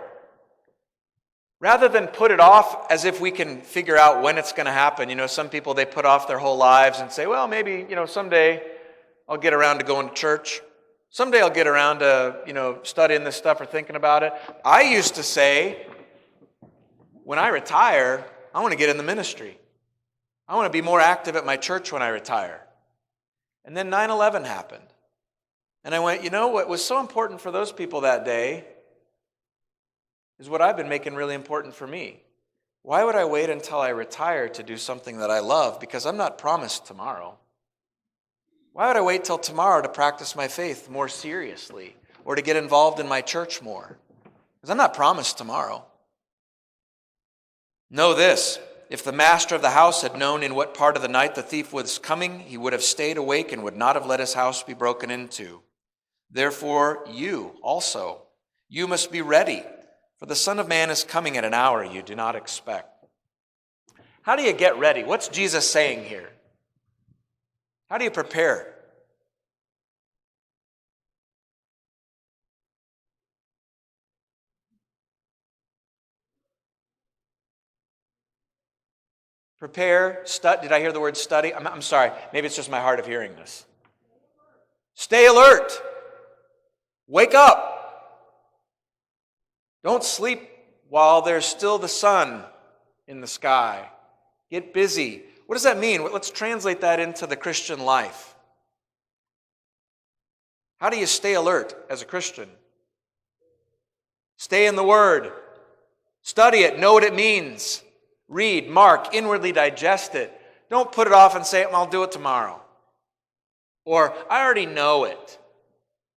Rather than put it off as if we can figure out when it's going to happen. You know, some people, they put off their whole lives and say, well, maybe, someday I'll get around to going to church. Someday I'll get around to, studying this stuff or thinking about it. I used to say, when I retire, I want to get in the ministry. I want to be more active at my church when I retire. And then 9/11 happened. And I went, what was so important for those people that day is what I've been making really important for me. Why would I wait until I retire to do something that I love? Because I'm not promised tomorrow. Why would I wait till tomorrow to practice my faith more seriously or to get involved in my church more? Because I'm not promised tomorrow. Know this, if the master of the house had known in what part of the night the thief was coming, he would have stayed awake and would not have let his house be broken into. Therefore, you also, you must be ready, for the Son of Man is coming at an hour you do not expect. How do you get ready? What's Jesus saying here? How do you prepare? Prepare, study. Did I hear the word study? I'm sorry. Maybe it's just my hard of hearing this. Stay alert. Wake up. Don't sleep while there's still the sun in the sky. Get busy. What does that mean? Let's translate that into the Christian life. How do you stay alert as a Christian? Stay in the Word. Study it. Know what it means. Read, mark, inwardly digest it. Don't put it off and say, I'll do it tomorrow. Or, I already know it.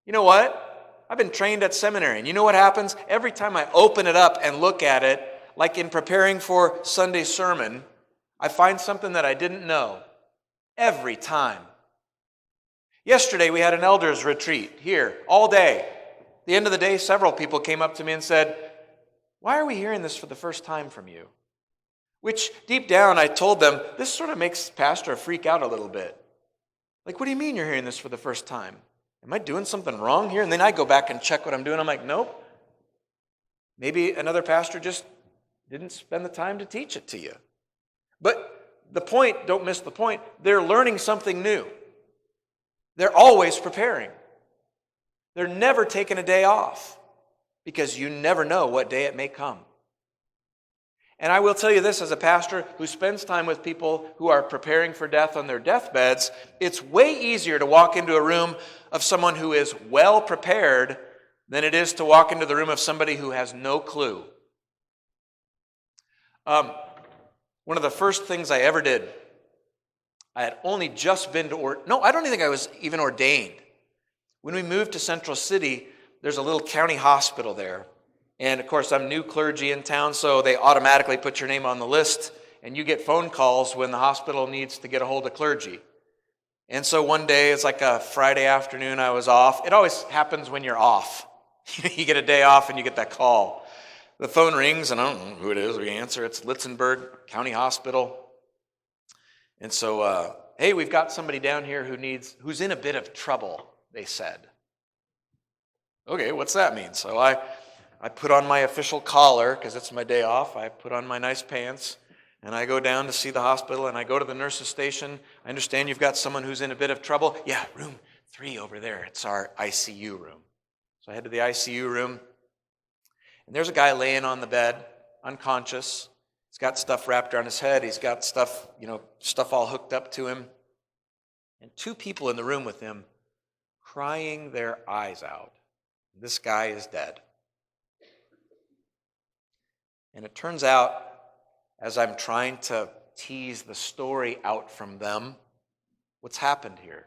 You know what? I've been trained at seminary, and you know what happens? Every time I open it up and look at it, like in preparing for Sunday's sermon, I find something that I didn't know. Every time. Yesterday, we had an elders retreat here all day. At the end of the day, several people came up to me and said, why are we hearing this for the first time from you? Which, deep down, I told them, this sort of makes Pastor freak out a little bit. Like, what do you mean you're hearing this for the first time? Am I doing something wrong here? And then I go back and check what I'm doing. I'm like, nope. Maybe another pastor just didn't spend the time to teach it to you. But the point, don't miss the point, they're learning something new. They're always preparing. They're never taking a day off because you never know what day it may come. And I will tell you this, as a pastor who spends time with people who are preparing for death on their deathbeds, it's way easier to walk into a room of someone who is well prepared than it is to walk into the room of somebody who has no clue. One of the first things I ever did, I had only just been to, I don't even think I was even ordained. When we moved to Central City, there's a little county hospital there. And of course, I'm new clergy in town, so they automatically put your name on the list, and you get phone calls when the hospital needs to get a hold of clergy. And so one day, it's like a Friday afternoon, I was off. It always happens when you're off. You get a day off and you get that call. The phone rings, and I don't know who it is. We answer. It's Litzenberg County Hospital. And so, hey, we've got somebody down here who's in a bit of trouble, they said. Okay, what's that mean? So I put on my official collar, because it's my day off. I put on my nice pants, and I go down to see the hospital, and I go to the nurse's station. I understand you've got someone who's in a bit of trouble. Yeah, room 3 over there. It's our ICU room. So I head to the ICU room, and there's a guy laying on the bed, unconscious. He's got stuff wrapped around his head. He's got stuff all hooked up to him. And 2 people in the room with him crying their eyes out. This guy is dead. And it turns out, as I'm trying to tease the story out from them, what's happened here?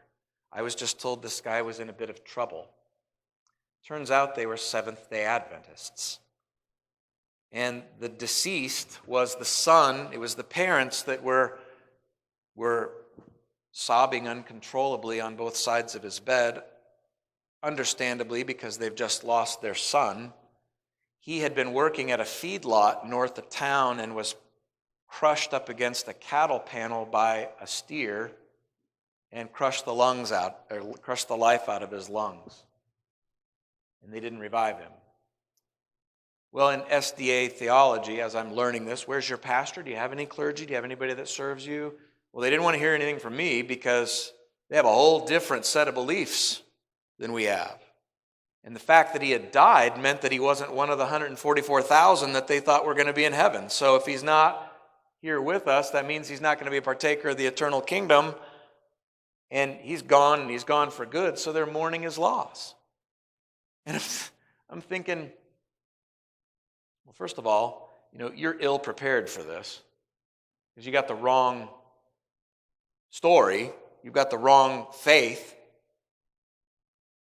I was just told this guy was in a bit of trouble. Turns out they were Seventh-day Adventists. And the deceased was the son, it was the parents that were sobbing uncontrollably on both sides of his bed, understandably, because they've just lost their son. He had been working at a feedlot north of town and was crushed up against a cattle panel by a steer and crushed the life out of his lungs. And they didn't revive him. Well, in SDA theology, as I'm learning this, where's your pastor? Do you have any clergy? Do you have anybody that serves you? Well, they didn't want to hear anything from me because they have a whole different set of beliefs than we have. And the fact that he had died meant that he wasn't one of the 144,000 that they thought were going to be in heaven. So if he's not here with us, that means he's not going to be a partaker of the eternal kingdom. And he's gone for good, so their mourning is loss. And I'm thinking, well, first of all, you're ill prepared for this because you got the wrong story, you've got the wrong faith.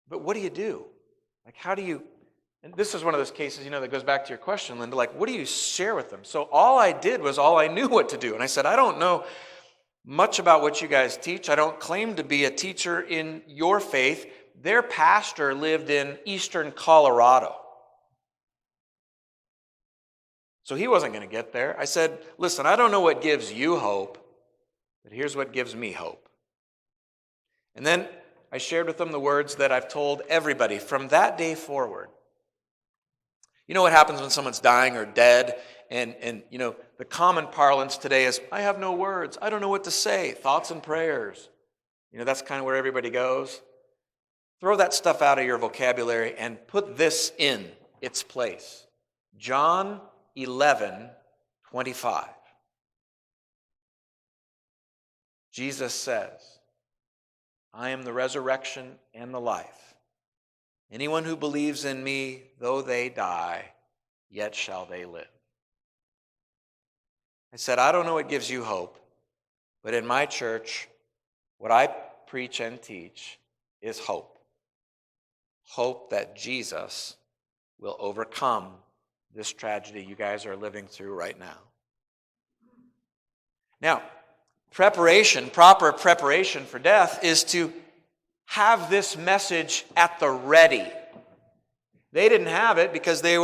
But what do you do? Like, how do you, and this is one of those cases, that goes back to your question, Linda, like, what do you share with them? So all I did was all I knew what to do. And I said, I don't know much about what you guys teach. I don't claim to be a teacher in your faith. Their pastor lived in eastern Colorado. So he wasn't going to get there. I said, listen, I don't know what gives you hope, but here's what gives me hope. And then I shared with them the words that I've told everybody from that day forward. You know what happens when someone's dying or dead? And the common parlance today is, I have no words. I don't know what to say. Thoughts and prayers. That's kind of where everybody goes. Throw that stuff out of your vocabulary and put this in its place. John 11:25. Jesus says, I am the resurrection and the life. Anyone who believes in me, though they die, yet shall they live. I said, I don't know what gives you hope, but in my church, what I preach and teach is hope. Hope that Jesus will overcome this tragedy you guys are living through right now. Now, proper preparation for death is to have this message at the ready. They didn't have it because they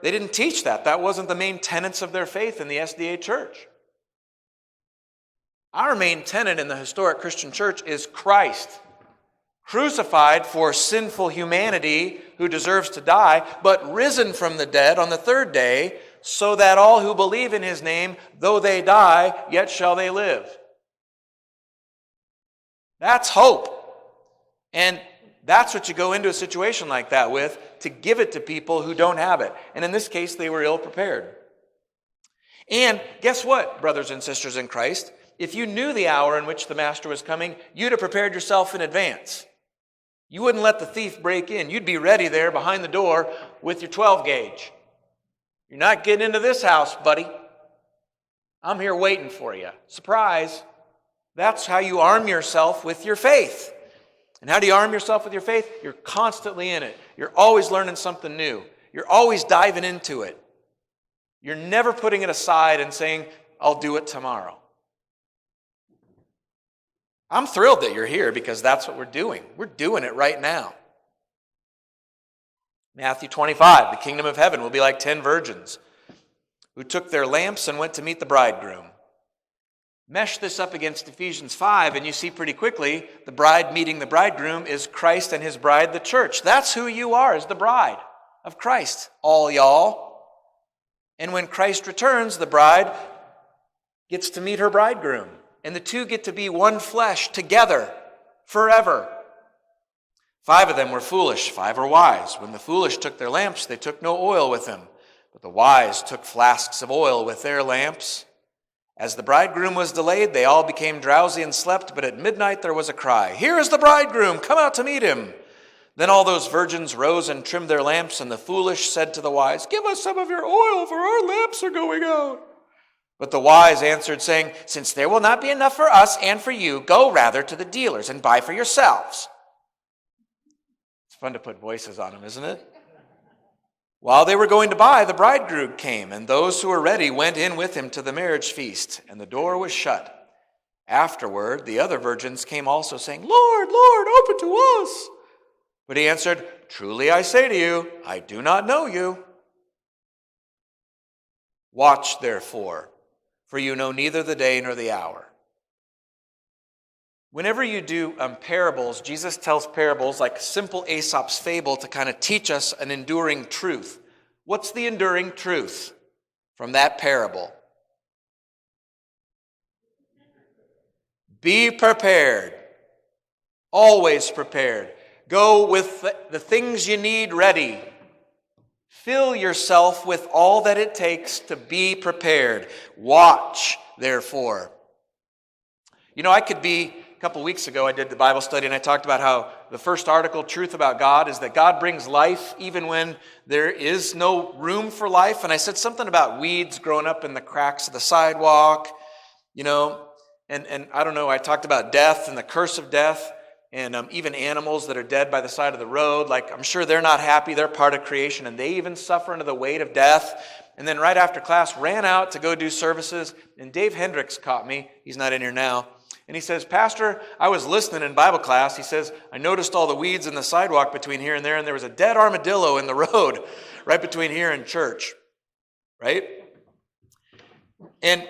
didn't teach that. That wasn't the main tenets of their faith in the SDA church. Our main tenet in the historic Christian church is Christ, crucified for sinful humanity who deserves to die, but risen from the dead on the 3rd day, so that all who believe in his name, though they die, yet shall they live. That's hope. And that's what you go into a situation like that with, to give it to people who don't have it. And in this case, they were ill prepared. And guess what, brothers and sisters in Christ? If you knew the hour in which the master was coming, you'd have prepared yourself in advance. You wouldn't let the thief break in. You'd be ready there behind the door with your 12 gauge. You're not getting into this house, buddy. I'm here waiting for you. Surprise. That's how you arm yourself with your faith. And how do you arm yourself with your faith? You're constantly in it. You're always learning something new. You're always diving into it. You're never putting it aside and saying, I'll do it tomorrow. I'm thrilled that you're here because that's what we're doing. We're doing it right now. Matthew 25, the kingdom of heaven will be like 10 virgins who took their lamps and went to meet the bridegroom. Mesh this up against Ephesians 5, and you see pretty quickly the bride meeting the bridegroom is Christ and his bride, the church. That's who you are, as the bride of Christ, all y'all. And when Christ returns, the bride gets to meet her bridegroom, and the two get to be one flesh together forever. 5 of them were foolish, 5 were wise. When the foolish took their lamps, they took no oil with them, but the wise took flasks of oil with their lamps. As the bridegroom was delayed, they all became drowsy and slept, but at midnight there was a cry, "Here is the bridegroom, come out to meet him." Then all those virgins rose and trimmed their lamps, and the foolish said to the wise, "Give us some of your oil, for our lamps are going out." But the wise answered, saying, "Since there will not be enough for us and for you, go rather to the dealers and buy for yourselves." It's fun to put voices on them, isn't it? While they were going to buy, the bridegroom came, and those who were ready went in with him to the marriage feast, and the door was shut. Afterward, the other virgins came also, saying, "Lord, Lord, open to us." But he answered, "Truly I say to you, I do not know you. Watch therefore, for you know neither the day nor the hour." Whenever you do parables, Jesus tells parables like simple Aesop's fable to kind of teach us an enduring truth. What's the enduring truth from that parable? Be prepared. Always prepared. Go with the things you need ready. Fill yourself with all that it takes to be prepared. Watch, therefore. You know, I could be... A couple weeks ago, I did the Bible study, and I talked about how the first article, truth about God, is that God brings life even when there is no room for life. And I said something about weeds growing up in the cracks of the sidewalk, you know, and I don't know, I talked about death and the curse of death, and even animals that are dead by the side of the road. Like, I'm sure they're not happy, they're part of creation, and they even suffer under the weight of death. And then right after class, ran out to go do services, and Dave Hendricks caught me. He's not in here now. And he says, "Pastor, I was listening in Bible class." He says, "I noticed all the weeds in the sidewalk between here and there was a dead armadillo in the road right between here and church." Right? And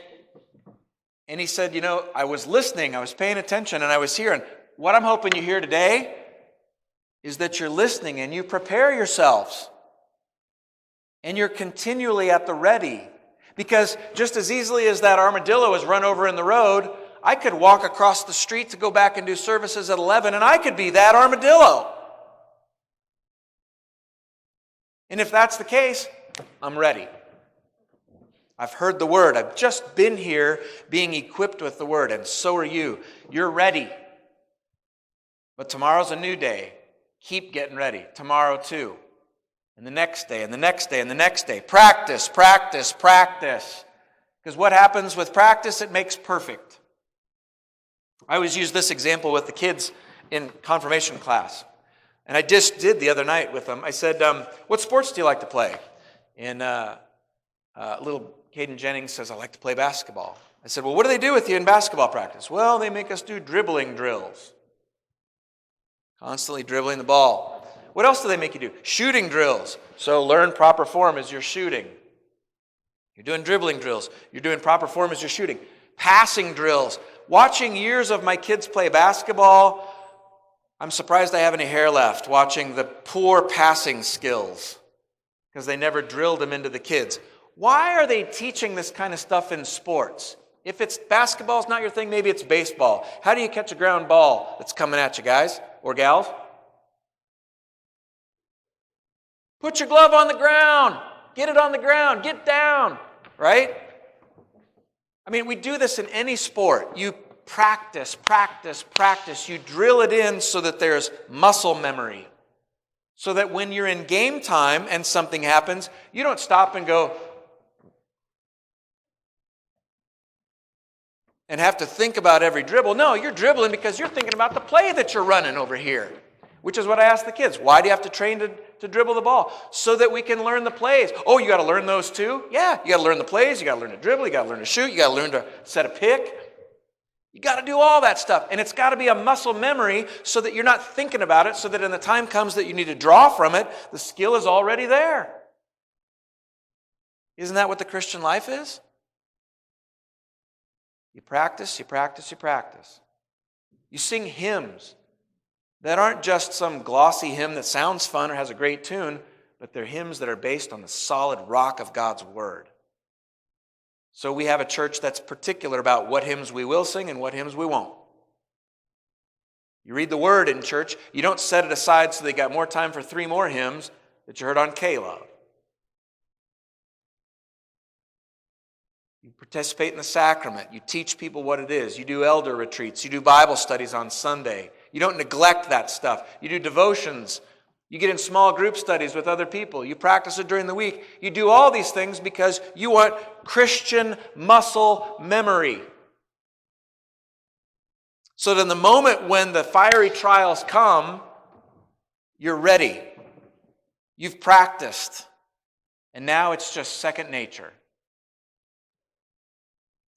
he said, "You know, I was listening, I was paying attention, and I was here. And what I'm hoping you hear today is that you're listening and you prepare yourselves. And you're continually at the ready. Because just as easily as that armadillo is run over in the road, I could walk across the street to go back and do services at 11, and I could be that armadillo. And if that's the case, I'm ready. I've heard the word. I've just been here being equipped with the word, and so are you. You're ready. But tomorrow's a new day. Keep getting ready. Tomorrow too. And the next day, and the next day, and the next day. Practice, practice, practice. Because what happens with practice? It makes perfect. I always use this example with the kids in confirmation class. And I just did the other night with them. I said, "What sports do you like to play?" And little Caden Jennings says, "I like to play basketball." I said, "Well, what do they do with you in basketball practice?" "Well, they make us do dribbling drills. Constantly dribbling the ball." "What else do they make you do?" "Shooting drills." "So learn proper form as you're shooting." You're doing dribbling drills. You're doing proper form as you're shooting. Passing drills. Watching years of my kids play basketball, I'm surprised I have any hair left watching the poor passing skills because they never drilled them into the kids. Why are they teaching this kind of stuff in sports? If it's basketball's not your thing, maybe it's baseball. How do you catch a ground ball that's coming at you, guys or gals? Put your glove on the ground. Get it on the ground. Get down. Right? I mean, we do this in any sport. You practice, practice, practice. You drill it in so that there's muscle memory. So that when you're in game time and something happens, you don't stop and go and have to think about every dribble. No, you're dribbling because you're thinking about the play that you're running over here. Which is what I ask the kids. Why do you have to train to dribble the ball so that we can learn the plays. Oh, you got to learn those too? Yeah, you got to learn the plays, you got to learn to dribble, you got to learn to shoot, you got to learn to set a pick. You got to do all that stuff. And it's got to be a muscle memory so that you're not thinking about it, so that when the time comes that you need to draw from it, the skill is already there. Isn't that what the Christian life is? You practice, you practice, you practice. You sing hymns that aren't just some glossy hymn that sounds fun or has a great tune, but they're hymns that are based on the solid rock of God's Word. So we have a church that's particular about what hymns we will sing and what hymns we won't. You read the Word in church, you don't set it aside so they got more time for 3 more hymns that you heard on K-Love. You participate in the sacrament. You teach people what it is. You do elder retreats. You do Bible studies on Sunday. You don't neglect that stuff. You do devotions. You get in small group studies with other people. You practice it during the week. You do all these things because you want Christian muscle memory. So that in the moment when the fiery trials come, you're ready. You've practiced. And now it's just second nature.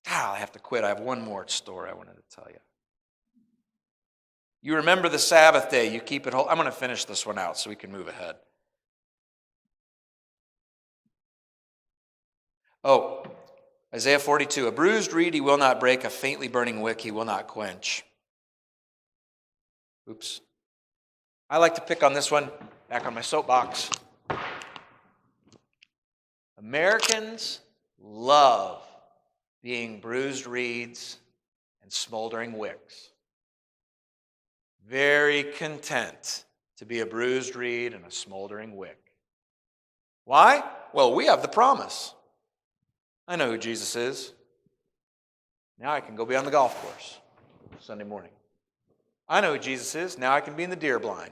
I have to quit. I have one more story I wanted to tell you. You remember the Sabbath day. You keep it whole. I'm going to finish this one out so we can move ahead. Oh, Isaiah 42. A bruised reed he will not break, a faintly burning wick he will not quench. Oops. I like to pick on this one, back on my soapbox. Americans love being bruised reeds and smoldering wicks. Very content to be a bruised reed and a smoldering wick. Why? Well, we have the promise. I know who Jesus is. Now I can go be on the golf course Sunday morning. I know who Jesus is. Now I can be in the deer blind.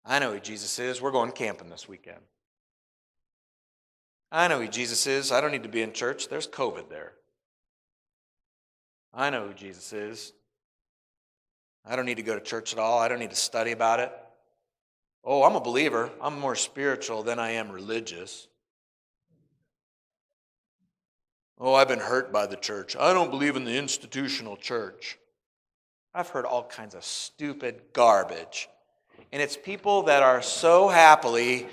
I know who Jesus is. We're going camping this weekend. I know who Jesus is. I don't need to be in church. There's COVID there. I know who Jesus is. I don't need to go to church at all. I don't need to study about it. Oh, I'm a believer. I'm more spiritual than I am religious. Oh, I've been hurt by the church. I don't believe in the institutional church. I've heard all kinds of stupid garbage. And it's people that are so happily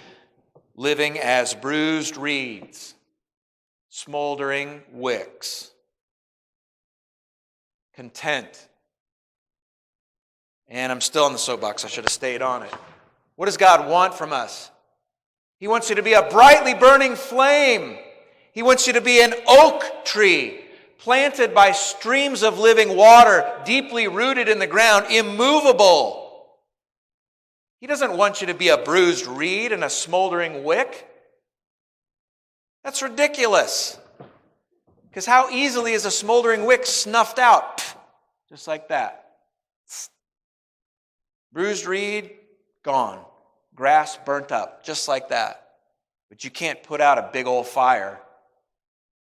living as bruised reeds, smoldering wicks, content. And I'm still on the soapbox. I should have stayed on it. What does God want from us? He wants you to be a brightly burning flame. He wants you to be an oak tree, planted by streams of living water, deeply rooted in the ground, immovable. He doesn't want you to be a bruised reed and a smoldering wick. That's ridiculous. Because how easily is a smoldering wick snuffed out? Just like that. Bruised reed, gone. Grass burnt up, just like that. But you can't put out a big old fire.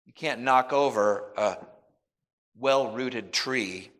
You can't knock over a well-rooted tree.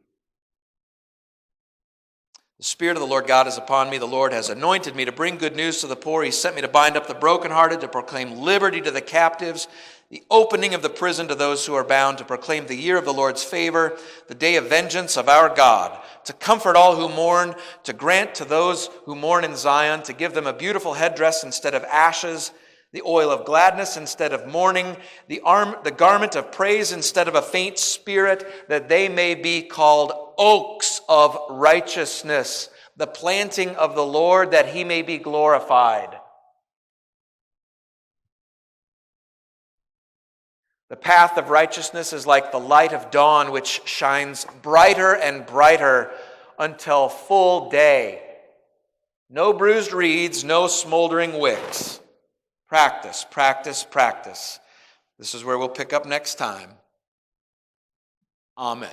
The Spirit of the Lord God is upon me. The Lord has anointed me to bring good news to the poor. He sent me to bind up the brokenhearted, to proclaim liberty to the captives, the opening of the prison to those who are bound, to proclaim the year of the Lord's favor, the day of vengeance of our God, to comfort all who mourn, to grant to those who mourn in Zion, to give them a beautiful headdress instead of ashes, the oil of gladness instead of mourning, the garment of praise instead of a faint spirit, that they may be called oaks of righteousness, the planting of the Lord, that he may be glorified. The path of righteousness is like the light of dawn, which shines brighter and brighter until full day. No bruised reeds, no smoldering wicks. Practice, practice, practice. This is where we'll pick up next time. Amen.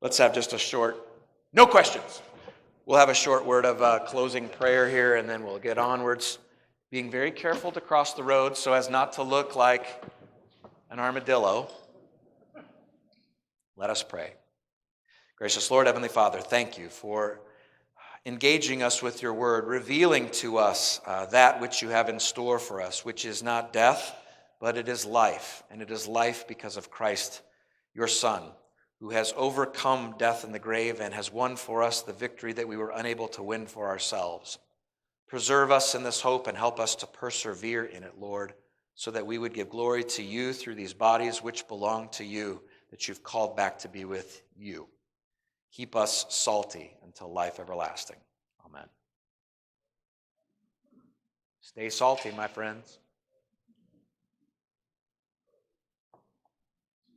Let's have just a short, no questions. We'll have a short word of closing prayer here, and then we'll get onwards. Being very careful to cross the road so as not to look like an armadillo. Let us pray. Gracious Lord, Heavenly Father, thank you for engaging us with your word, revealing to us that which you have in store for us, which is not death, but it is life. And it is life because of Christ, your Son, who has overcome death and the grave and has won for us the victory that we were unable to win for ourselves. Preserve us in this hope and help us to persevere in it, Lord, so that we would give glory to you through these bodies which belong to you, that you've called back to be with you. Keep us salty until life everlasting. Amen. Stay salty, my friends.